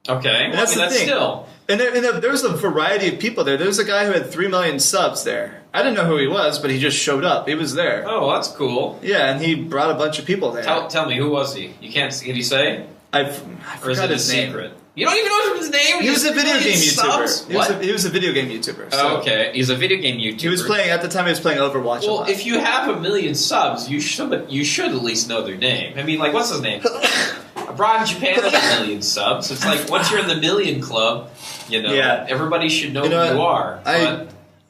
Okay, that's the thing. Still. And there's a variety of people there. There's a guy who had 3 million subs there. I didn't know who he was, but he just showed up. He was there. Oh, that's cool. Yeah, and he brought a bunch of people there. Tell me, who was he? You can't. Can you say? I forgot his name. Secret? You don't even know his name? He was a video game YouTuber. What? He was a video game YouTuber. So. Okay, he's a video game YouTuber. He was playing, at the time he was playing Overwatch a lot. Well, if you have 1 million subs, you should at least know their name. I mean, like, what's his name? Abroad in Japan has 1 million subs. It's like, once you're in the million club, everybody should know who you are.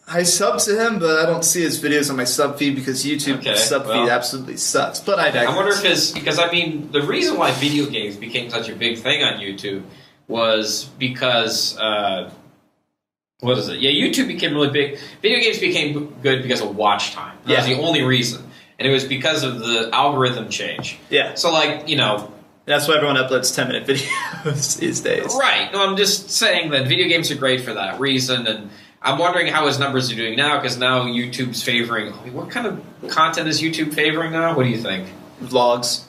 I sub to him, but I don't see his videos on my sub feed because YouTube sub feed absolutely sucks. But I digress. I wonder if because I mean, the reason why video games became such a big thing on YouTube was because, what is it? Yeah, YouTube became really big. Video games became good because of watch time. That was the only reason. And it was because of the algorithm change. Yeah. So, like, that's why everyone uploads 10-minute videos these days. Right. No, I'm just saying that video games are great for that reason, and I'm wondering how his numbers are doing now, because now YouTube's favoring... what kind of content is YouTube favoring now? What do you think? Vlogs.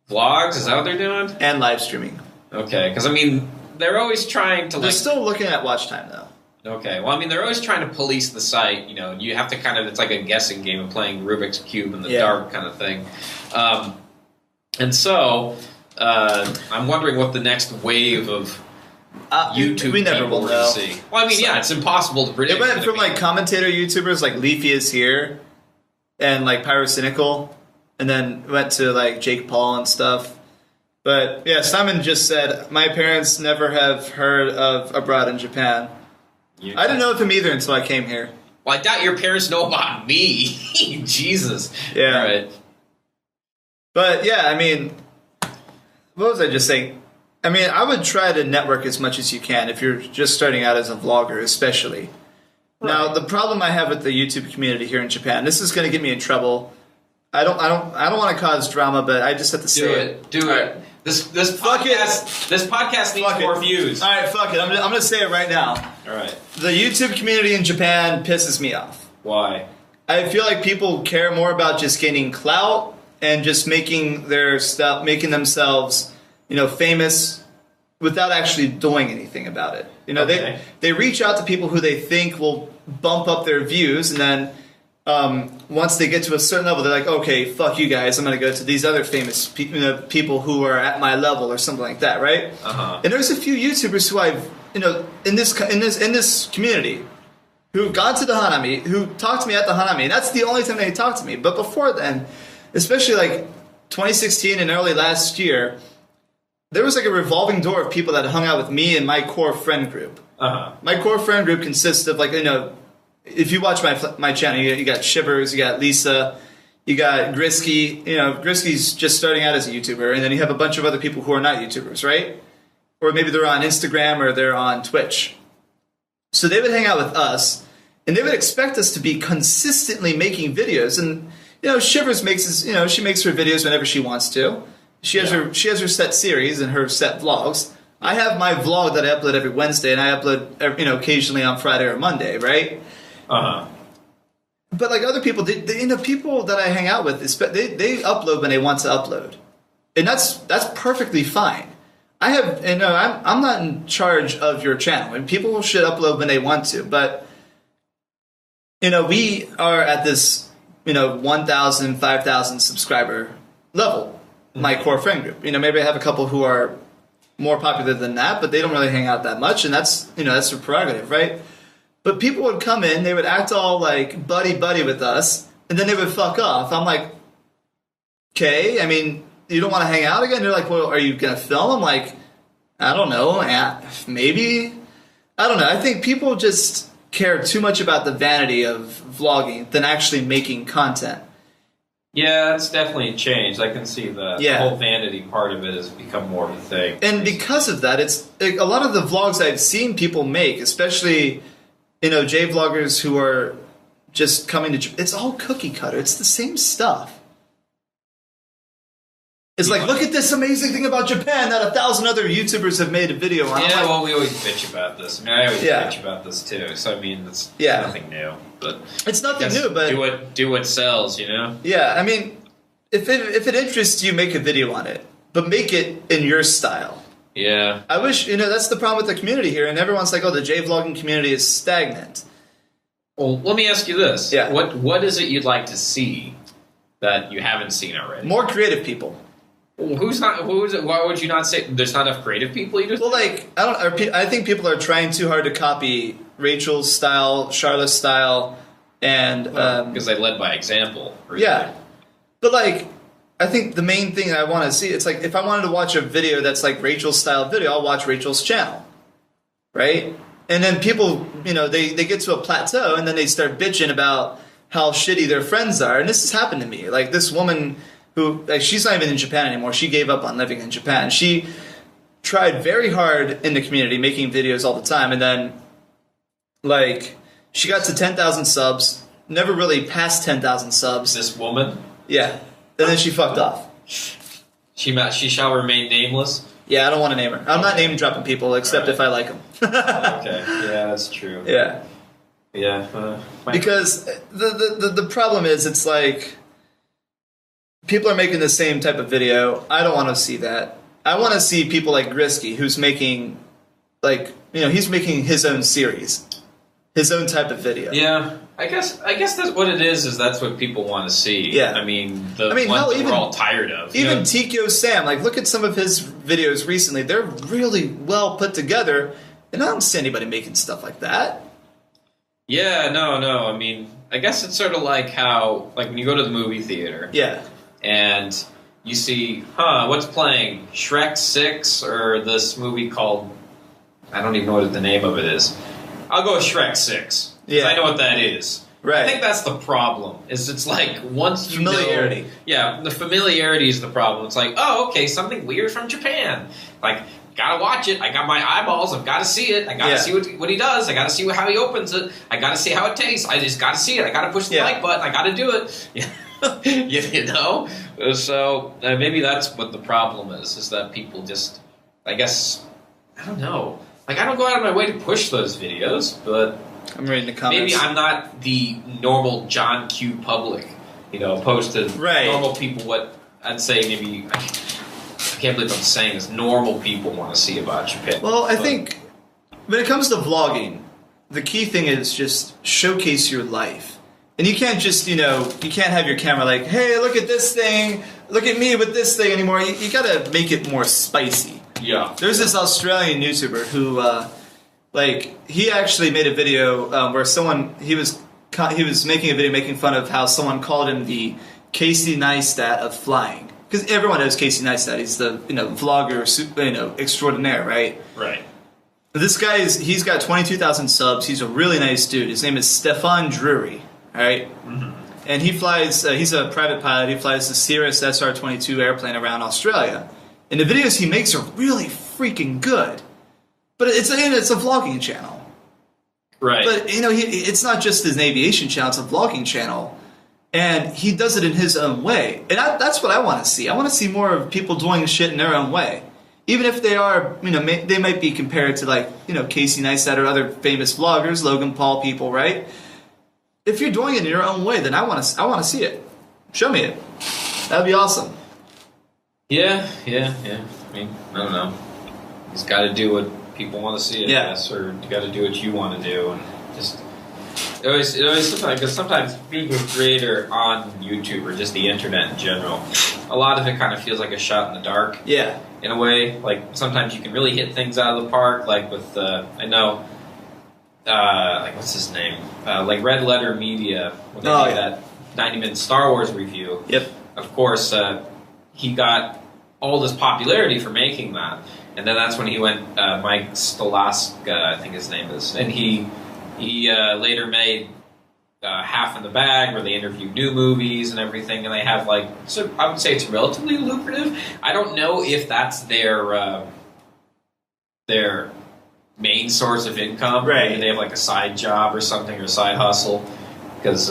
Vlogs? Is that what they're doing? And live streaming. Okay, because, I mean, they're always trying to, They're still looking at watch time, though. Okay, well, I mean, they're always trying to police the site, you have to kind of... It's like a guessing game of playing Rubik's Cube in the dark kind of thing. And so... I'm wondering what the next wave of YouTube we never will know. See. Well, I mean, it's impossible to predict. It went from like commentator YouTubers like Leafy is here and like Pyrocynical, and then went to like Jake Paul and stuff. But yeah, Simon just said my parents never have heard of Abroad in Japan. I didn't know of him either until I came here. Well, I doubt your parents know about me. Jesus. Yeah. All right. But yeah, I mean. What was I just saying? I mean, I would try to network as much as you can if you're just starting out as a vlogger, especially. Right. Now, the problem I have with the YouTube community here in Japan, this is going to get me in trouble. I don't want to cause drama, but I just have to say it. Do it. This podcast needs more views. All right, fuck it. I'm going to say it right now. All right. The YouTube community in Japan pisses me off. Why? I feel like people care more about just gaining clout and just making their stuff, making themselves, famous without actually doing anything about it. They reach out to people who they think will bump up their views, and then once they get to a certain level, they're like, okay, fuck you guys, I'm going to go to these other famous people who are at my level or something like that, right? Uh-huh. And there's a few YouTubers who I've, in this community, who got to the hanami, who talked to me at the hanami, and that's the only time they talked to me. But before then, especially like 2016 and early last year, there was like a revolving door of people that hung out with me and my core friend group. Uh-huh. My core friend group consists of if you watch my channel, you got Shivers, you got Lisa, you got Grisky. Grisky's just starting out as a YouTuber, and then you have a bunch of other people who are not YouTubers, right? Or maybe they're on Instagram or they're on Twitch. So they would hang out with us, and they would expect us to be consistently making videos. And Shivers she makes her videos whenever she wants to. She has her set series and her set vlogs. I have my vlog that I upload every Wednesday, and I upload occasionally on Friday or Monday, right? Uh-huh. But like other people, people that I hang out with, they upload when they want to upload, and that's perfectly fine. I'm not in charge of your channel, and people should upload when they want to. But we are at this 1,000, 5,000 subscriber level. My core friend group. Maybe I have a couple who are more popular than that, but they don't really hang out that much, and that's their prerogative, right? But people would come in, they would act all like buddy with us, and then they would fuck off. I'm like, okay, I mean, you don't want to hang out again? They're like, well, are you going to film? I'm like, I don't know, maybe. I don't know. I think people just care too much about the vanity of vlogging than actually making content. Yeah, it's definitely changed. I can see the whole vanity part of it has become more of a thing. And because of that, it's a lot of the vlogs I've seen people make, especially J vloggers who are just coming to. It's all cookie cutter. It's the same stuff. It's like, look at this amazing thing about Japan that 1,000 other YouTubers have made a video on. Yeah, well, we always bitch about this. I mean, I always bitch about this too. So I mean, it's nothing new. But it's nothing new. But do what sells, Yeah, I mean, if it interests you, make a video on it, but make it in your style. Yeah. I wish that's the problem with the community here, and everyone's like, oh, the J vlogging community is stagnant. Well, let me ask you this. Yeah. What is it you'd like to see that you haven't seen already? More creative people. Well, who's not? Who's? Why would you not say there's not enough creative people? You just Well, like I think people are trying too hard to copy Rachel's style, Charlotte's style, and because they led by example. Really. Yeah, but like I think the main thing I want to see, it's like if I wanted to watch a video that's like Rachel's style video, I'll watch Rachel's channel, right? And then people, they get to a plateau and then they start bitching about how shitty their friends are. And this has happened to me. Like this woman who, like, she's not even in Japan anymore. She gave up on living in Japan. She tried very hard in the community, making videos all the time. And then, like, she got to 10,000 subs, never really passed 10,000 subs. This woman? Yeah. And then she fucked off. She shall remain nameless? Yeah, I don't want to name her. I'm not name dropping people except if I like them. Okay, yeah, that's true. Yeah. Yeah. Because the problem is, it's like people are making the same type of video. I don't want to see that. I want to see people like Grisky, who's making, like, he's making his own series, his own type of video. Yeah, I guess that's what it is that's what people want to see. Yeah. I mean, ones that we're all tired of. Even Tkyosam, like, look at some of his videos recently. They're really well put together, and I don't see anybody making stuff like that. Yeah, no. I mean, I guess it's sort of like how, like, when you go to the movie theater. Yeah. And you see, what's playing? Shrek 6 or this movie called, I don't even know what the name of it is. I'll go with Shrek 6. Yeah. I know what that is. Right. I think that's the problem. It's like once you familiarity. Know, yeah, the familiarity is the problem. It's like, oh, okay, something weird from Japan. Like, gotta watch it. I got my eyeballs. I've got to see it. I gotta see what he does. I gotta see how he opens it. I gotta see how it tastes. I just gotta see it. I gotta push the like button. I gotta do it. So maybe that's what the problem is that people just, I guess, I don't know. Like, I don't go out of my way to push those videos, but I'm reading the comments. Maybe I'm not the normal John Q public, opposed to normal people. What I'd say maybe, I can't believe I'm saying this, normal people want to see about Japan. Well, I think when it comes to vlogging, the key thing is just showcase your life. And you can't just, you can't have your camera like, hey, look at this thing, look at me with this thing anymore. You gotta make it more spicy. Yeah. There's this Australian YouTuber who, he actually made a video where he was making a video making fun of how someone called him the Casey Neistat of flying. Because everyone knows Casey Neistat. He's the, vlogger, extraordinaire, right? Right. This guy he's got 22,000 subs. He's a really nice dude. His name is Stefan Drury. All right, and he flies. He's a private pilot. He flies the Cirrus SR-22 airplane around Australia. And the videos he makes are really freaking good. But it's a vlogging channel, right? But it's not just his aviation channel; it's a vlogging channel, and he does it in his own way. And that's what I want to see. I want to see more of people doing shit in their own way, even if they are, they might be compared to like Casey Neistat or other famous vloggers, Logan Paul people, right? If you're doing it in your own way, then I want to see it. Show me it. That'd be awesome. Yeah. I mean, I don't know. You just got to do what people want to see, I guess, or you got to do what you want to do, and just it always sometimes, because sometimes being a creator on YouTube or just the internet in general, a lot of it kind of feels like a shot in the dark. Yeah. In a way, like sometimes you can really hit things out of the park, like with I know. Like, what's his name? Like Red Letter Media, when they made that 90-minute Star Wars review. Yep. Of course, he got all this popularity for making that. And then that's when he went, Mike Stolaska, I think his name is. And he later made Half in the Bag, where they interview new movies and everything. And they have, like, so I would say it's relatively lucrative. I don't know if that's their main source of income. Right. Maybe they have like a side job or something, or a side hustle. Because,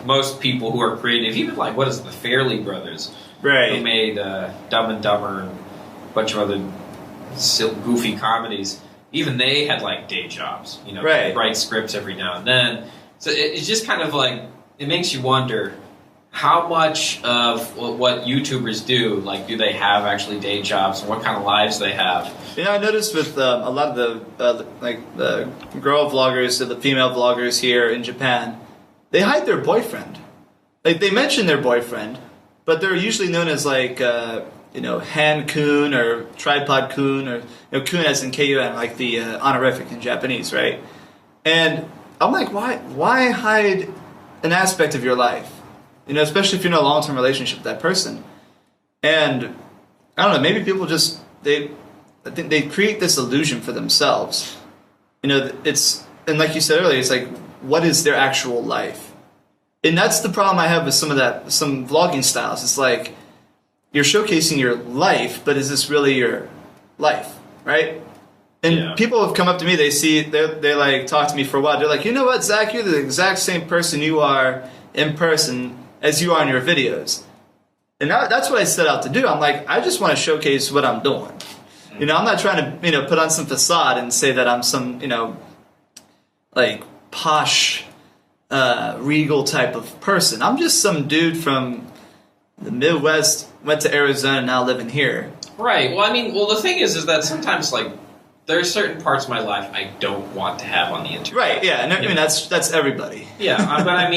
most people who are creative, even like, what is it, the Fairley Brothers? Right. Who made Dumb and Dumber and a bunch of other goofy comedies. Even they had like day jobs, write scripts every now and then. So it's just kind of like, it makes you wonder, how much of what YouTubers do, like, do they have actually day jobs, and what kind of lives they have? I noticed with a lot of the girl vloggers, the female vloggers here in Japan, they hide their boyfriend. Like, they mention their boyfriend, but they're usually known as like hand kun or tripod kun, or kun as in kun, like the honorific in Japanese, right? And I'm like, why hide an aspect of your life? Especially if you're in a long-term relationship with that person. And I don't know, maybe people just I think they create this illusion for themselves. It's, and like you said earlier, it's like, what is their actual life? And that's the problem I have with some vlogging styles. It's like, you're showcasing your life, but is this really your life, right? And people have come up to me, they like talk to me for a while. They're like, you know what, Zach, you're the exact same person you are in person as you are in your videos. And that's what I set out to do. I'm like, I just want to showcase what I'm doing. I'm not trying to, put on some facade and say that I'm some, like posh, regal type of person. I'm just some dude from the Midwest, went to Arizona, and now living here. Right. Well, the thing is that sometimes, like, there are certain parts of my life I don't want to have on the internet. Right, yeah. And that's everybody. Yeah, but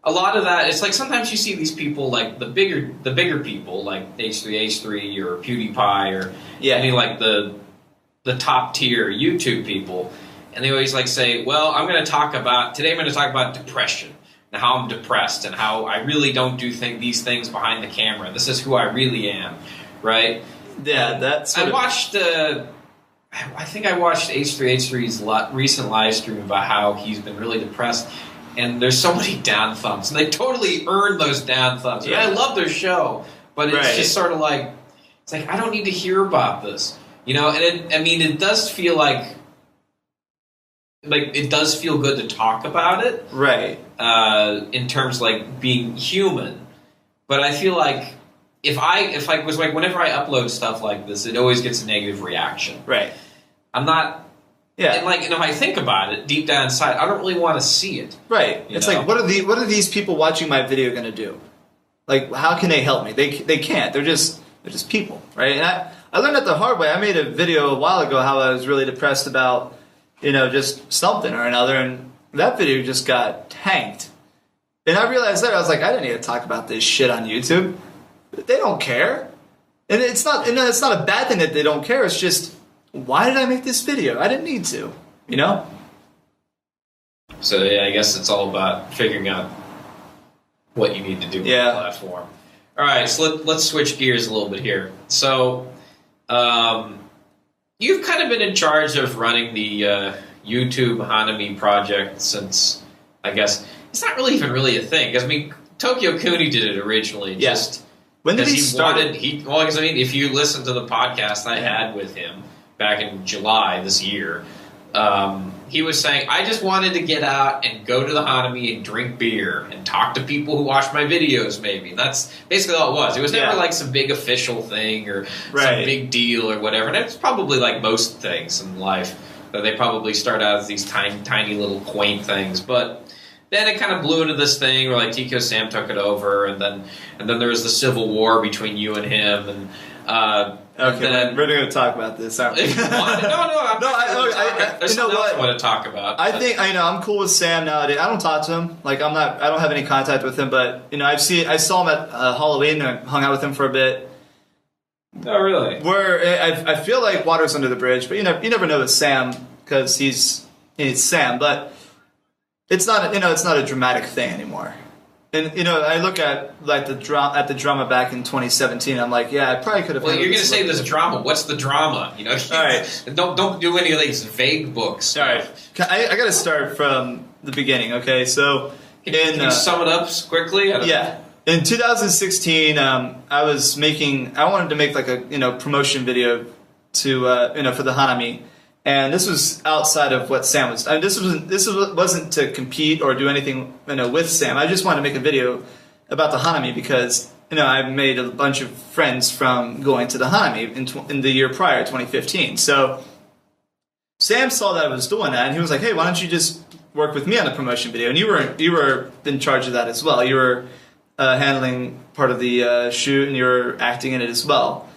a lot of that, it's like sometimes you see these people, like the bigger people, like H3H3 or PewDiePie or like the top tier YouTube people, and they always like say, well, today I'm going to talk about depression and how I'm depressed and how I really don't do these things behind the camera. This is who I really am, right? Yeah, that's. I watched H3H3's recent live stream about how he's been really depressed. And there's so many down thumbs. And they totally earned those down thumbs. Yeah. I love their show. But it's just sort of like, it's like, I don't need to hear about this. And it does feel like it does feel good to talk about it. Right. In terms of, like, being human. But I feel like whenever I upload stuff like this, it always gets a negative reaction. Right. I'm not... Yeah, and if I think about it deep down inside, I don't really want to see it. Right. It's like, what are these people watching my video going to do? Like, how can they help me? They can't. They're just people, right? And I learned that the hard way. I made a video a while ago how I was really depressed about, just something or another, and that video just got tanked. And I realized later, I was like, I didn't need to talk about this shit on YouTube. They don't care, and it's not a bad thing that they don't care. It's just, why did I make this video? I didn't need to, So, I guess it's all about figuring out what you need to do with the platform. All right, so let's switch gears a little bit here. So, you've kind of been in charge of running the YouTube hanami project since, I guess, it's not even really a thing. Because, Tokyo Kuni did it originally. Just when did he start? If you listen to the podcast I had with him, back in July this year, he was saying, I just wanted to get out and go to the hanami and drink beer and talk to people who watch my videos, maybe. And that's basically all it was. It was never like some big official thing or some big deal or whatever. And it's probably like most things in life, that they probably start out as these tiny little quaint things. But then it kind of blew into this thing where like Tkyosam took it over, and then there was the civil war between you and him, and okay, we're going to talk about this, aren't we? There's nothing else I want to talk about. I think I'm cool with Sam nowadays. I don't talk to him. Like I don't have any contact with him, but I saw him at Halloween and I hung out with him for a bit. Oh, really? I feel like water's under the bridge, but you never know with Sam because he's Sam, but it's not a dramatic thing anymore. And I look at like the drama back in 2017. I'm like, I probably could have. Well, you're going to say there's drama. What's the drama? All right. Don't do any of these vague books. All right. I got to start from the beginning. Okay, so can you sum it up quickly? In 2016, I wanted to make like a promotion video to for the hanami. And this was outside of what Sam was. This wasn't to compete or do anything with Sam. I just wanted to make a video about the hanami because I made a bunch of friends from going to the hanami in the year prior, 2015. So Sam saw that I was doing that, and he was like, "Hey, why don't you just work with me on the promotion video?" And you were in charge of that as well. You were handling part of the shoot, and you were acting in it as well.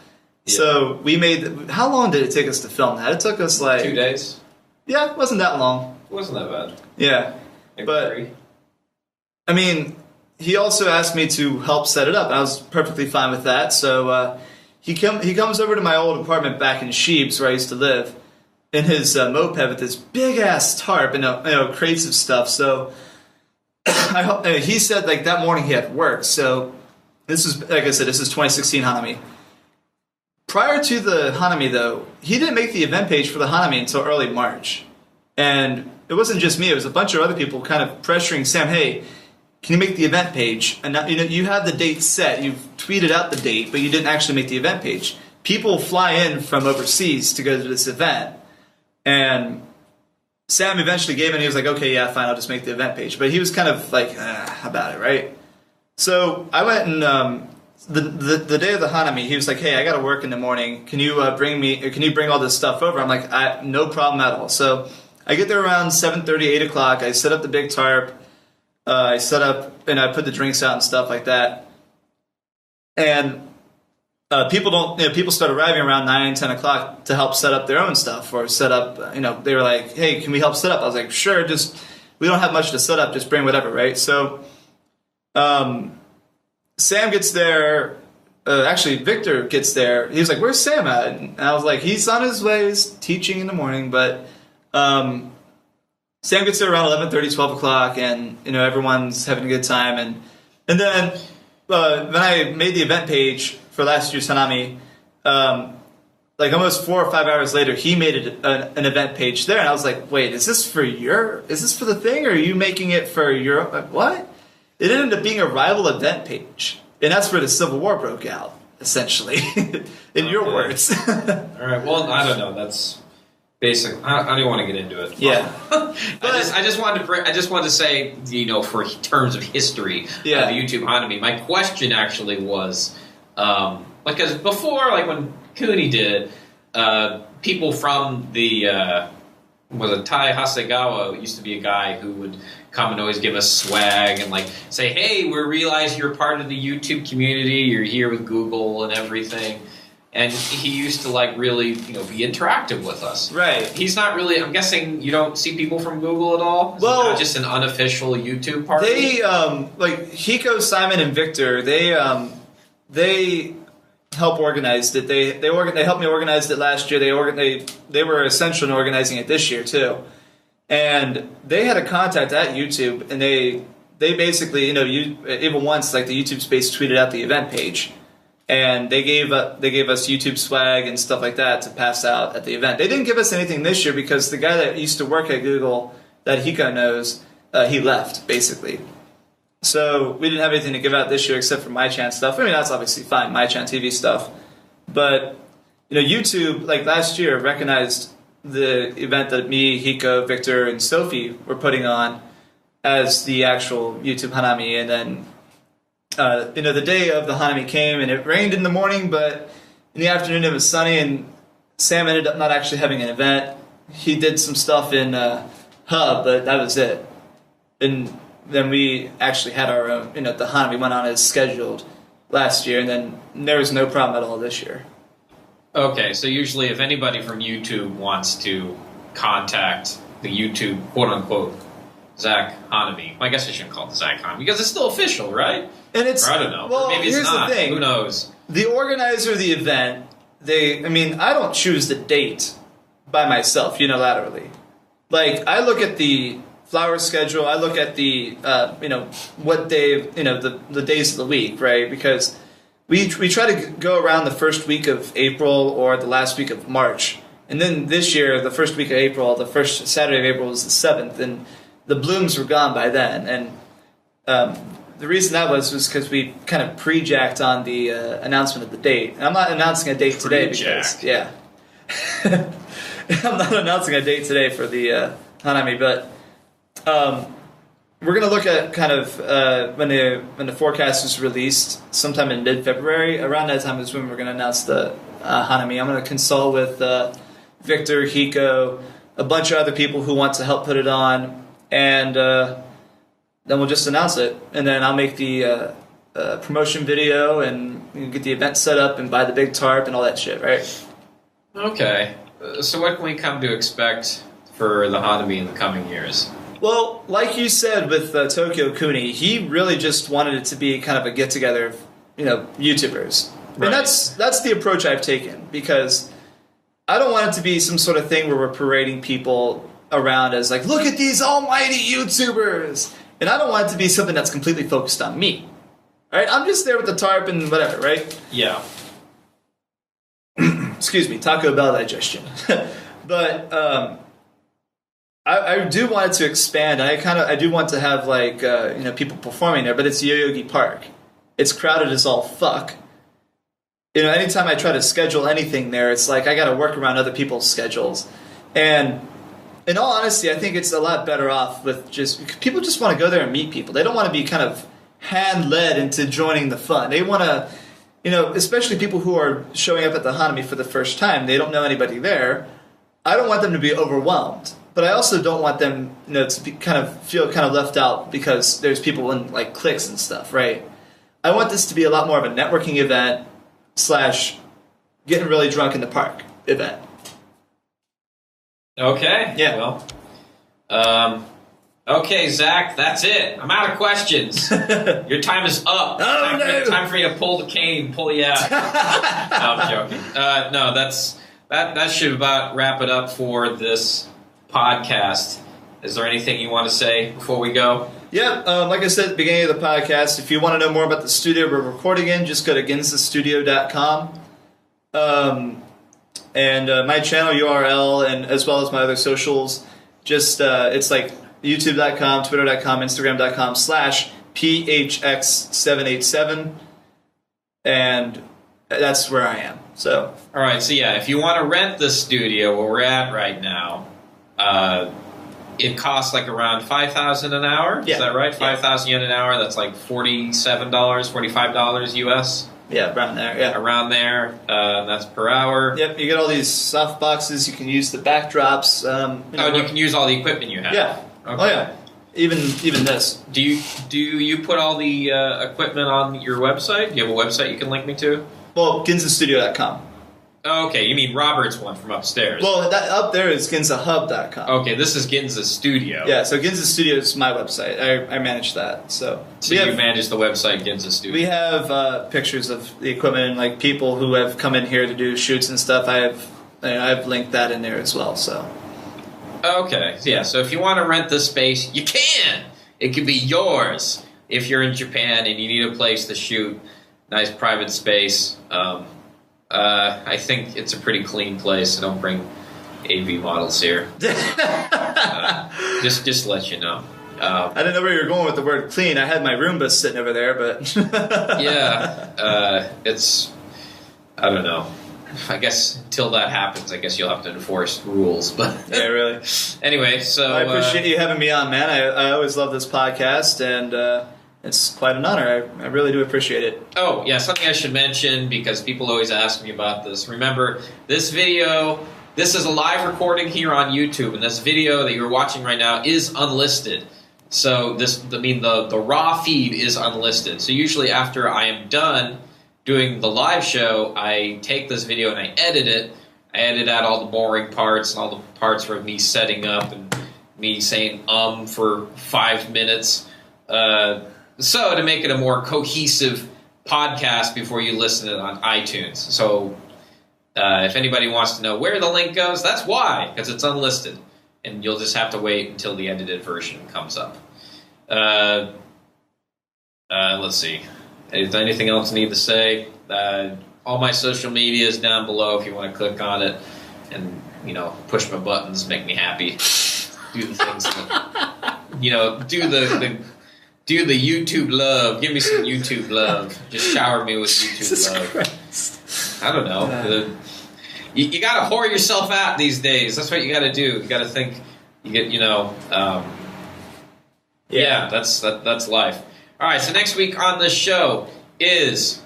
Yeah. So we made. How long did it take us to film that? It took us like 2 days. Yeah, it wasn't that long. It wasn't that bad. Yeah, Maybe but 3. he also asked me to help set it up, and I was perfectly fine with that. So he comes over to my old apartment back in Sheebs, where I used to live, in his moped with this big ass tarp and crates of stuff. So he said like that morning he had work. So this is, like I said, this is 2016 hanami. Prior to the hanami, though, he didn't make the event page for the hanami until early March, and it wasn't just me; it was a bunch of other people kind of pressuring Sam. Hey, can you make the event page? And now, you have the date set. You've tweeted out the date, but you didn't actually make the event page. People fly in from overseas to go to this event. And Sam eventually gave in. He was like, okay, yeah, fine, I'll just make the event page. But he was kind of like, about it, right? So I went and the day of the hanami, he was like, hey, I got to work in the morning. Can you bring all this stuff over? I'm like, no problem at all. So I get there around 7:30, 8 o'clock. I set up the big tarp. I set up and I put the drinks out and stuff like that. And people start arriving around 9, 10 o'clock to help set up their own stuff or set up, they were like, hey, can we help set up? I was like, sure, we don't have much to set up, just bring whatever, right? So Sam gets there, actually Victor gets there. He was like, where's Sam at? And I was like, he's on his way, he's teaching in the morning, but Sam gets there around 11:30, 12 o'clock, and everyone's having a good time. And then when I made the event page for last year's hanami, like almost 4 or 5 hours later, he made an event page there, and I was like, wait, is this for the thing, or are you making it for your? What? It ended up being a rival event page, and that's where the Civil War broke out, essentially, in your words. All right. Well, I don't know. That's basic. I don't want to get into it. Yeah. I just wanted to say, for terms of history, the YouTube hanami. My question actually was, because before, like when Cooney did, people from the Tai Hasegawa used to be a guy who would come and always give us swag and like say, hey, we realize you're part of the YouTube community. You're here with Google and everything. And he used to like really, be interactive with us. Right. He's not really. I'm guessing you don't see people from Google at all. Is it not just an unofficial YouTube party. They like Hiko, Simon, and Victor. They help organize it. They helped me organize it last year. They were essential in organizing it this year too. And they had a contact at YouTube, and they basically even once like the YouTube space tweeted out the event page. And they gave us YouTube swag and stuff like that to pass out at the event. They didn't give us anything this year because the guy that used to work at Google that Hiko knows, he left, basically. So we didn't have anything to give out this year except for MyChan stuff. I mean, that's obviously fine, MyChan TV stuff. But, YouTube, like last year, recognized the event that me, Hiko, Victor, and Sophie were putting on as the actual YouTube hanami. And then the day of the hanami came, and it rained in the morning, but in the afternoon it was sunny, and Sam ended up not actually having an event. He did some stuff in Hub, but that was it. And then we actually had our own, the hanami went on as scheduled last year, and then there was no problem at all this year. Okay, so usually if anybody from YouTube wants to contact the YouTube quote-unquote Zach hanami, I guess I shouldn't call it the Zach hanami, because it's still official, right? And it's, or I don't know. Well, maybe it's here's not. The thing. Who knows? The organizer of the event, I don't choose the date by myself unilaterally. Like, I look at the flower schedule, I look at the, what day, the days of the week, right? Because we try to go around the first week of April or the last week of March. And then this year, the first week of April, the first Saturday of April was the 7th, and the blooms were gone by then. And the reason that was because we kind of pre-jacked on the announcement of the date. And I'm not announcing a date today because, yeah. I'm not announcing a date today for the hanami, but we're going to look at kind of when the forecast is released sometime in mid-February. Around that time is when we're going to announce the hanami. I'm going to consult with Victor, Hiko, a bunch of other people who want to help put it on, and then we'll just announce it, and then I'll make the promotion video and get the event set up and buy the big tarp and all that shit, right? Okay. So what can we come to expect for the hanami in the coming years? Well, like you said with Tokyo Kuni, he really just wanted it to be kind of a get-together of, YouTubers. Right. And that's the approach I've taken, because I don't want it to be some sort of thing where we're parading people around as like, look at these almighty YouTubers! And I don't want it to be something that's completely focused on me. All right? I'm just there with the tarp and whatever, right? Yeah. Excuse me, Taco Bell digestion. But I do want it to expand. I do want to have like people performing there, but it's Yoyogi Park. It's crowded as all fuck. Anytime I try to schedule anything there, it's like I got to work around other people's schedules. And in all honesty, I think it's a lot better off with people just want to go there and meet people. They don't want to be kind of hand-led into joining the fun. They want to, especially people who are showing up at the hanami for the first time, they don't know anybody there. I don't want them to be overwhelmed. But I also don't want them, to be feel kind of left out because there's people in like cliques and stuff, right? I want this to be a lot more of a networking event / getting really drunk in the park event. Okay. Yeah. Well, okay, Zach, that's it. I'm out of questions. Your time is up. Oh, Time for you to pull the cane, pull you out. No, I'm joking. No, that should about wrap it up for this podcast. Is there anything you want to say before we go? Yeah, like I said at the beginning of the podcast, if you want to know more about the studio we're recording in, just go to ginzastudio.com. And my channel URL, and as well as my other socials, just it's like youtube.com, twitter.com, instagram.com /PHX787. And that's where I am. So, all right, so yeah, if you want to rent the studio where we're at right now, it costs like around $5,000 an hour. Yeah. Is that right? 5,000 yen an hour. That's like $47, $45 US. Yeah, around there. Yeah, around there. That's per hour. Yep, you get all these soft boxes. You can use the backdrops. And you can use all the equipment you have. Yeah. Okay. Oh yeah. Even this. Do you put all the equipment on your website? Do you have a website you can link me to? Well, ginzastudio.com. Oh, okay, you mean Robert's one from upstairs. Well, that up there is GinzaHub.com. Okay, this is Ginza Studio. Yeah, so Ginza Studio is my website. I manage that. So you manage the website Ginza Studio. We have pictures of the equipment and like people who have come in here to do shoots and stuff. I've linked that in there as well. So okay, yeah. So if you want to rent this space, you can. It can be yours if you're in Japan and you need a place to shoot. Nice private space. I think it's a pretty clean place. I don't bring AV models here. Just to let you know. I didn't know where you were going with the word clean. I had my Roomba sitting over there, but yeah, it's, I don't know. I guess until that happens, I guess you'll have to enforce rules. But yeah, really. Anyway, so I appreciate you having me on, man. I always love this podcast, and it's quite an honor. I really do appreciate it. Oh, yeah, something I should mention, because people always ask me about this. Remember, this video, this is a live recording here on YouTube, and this video that you're watching right now is unlisted. So the raw feed is unlisted. So usually after I am done doing the live show, I take this video and I edit it. I edit out all the boring parts and all the parts for me setting up and me saying for 5 minutes. So to make it a more cohesive podcast before you listen to it on iTunes. So if anybody wants to know where the link goes, that's why, because it's unlisted. And you'll just have to wait until the edited version comes up. Let's see. Anything else I need to say? All my social media is down below if you want to click on it and, push my buttons, make me happy. Do the things that, do the YouTube love. Give me some YouTube love. Just shower me with YouTube Jesus love. Christ. I don't know. You got to whore yourself out these days. That's what you got to do. You got to think. You get, yeah, that's life. All right. So next week on the show is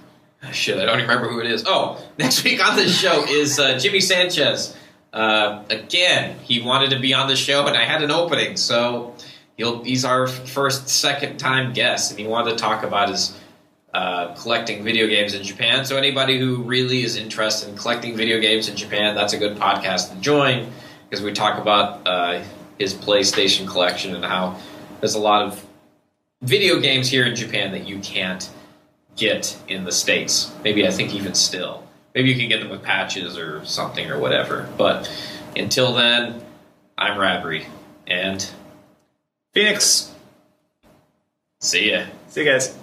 shit. I don't even remember who it is. Oh, next week on the show is Jimmy Sanchez. Again, he wanted to be on the show, and I had an opening, so he's our second time guest, and he wanted to talk about his collecting video games in Japan. So anybody who really is interested in collecting video games in Japan, that's a good podcast to join, because we talk about his PlayStation collection and how there's a lot of video games here in Japan that you can't get in the States. Maybe I think even still. Maybe you can get them with patches or something or whatever. But until then, I'm Radrey. And Phoenix. see ya. See you guys.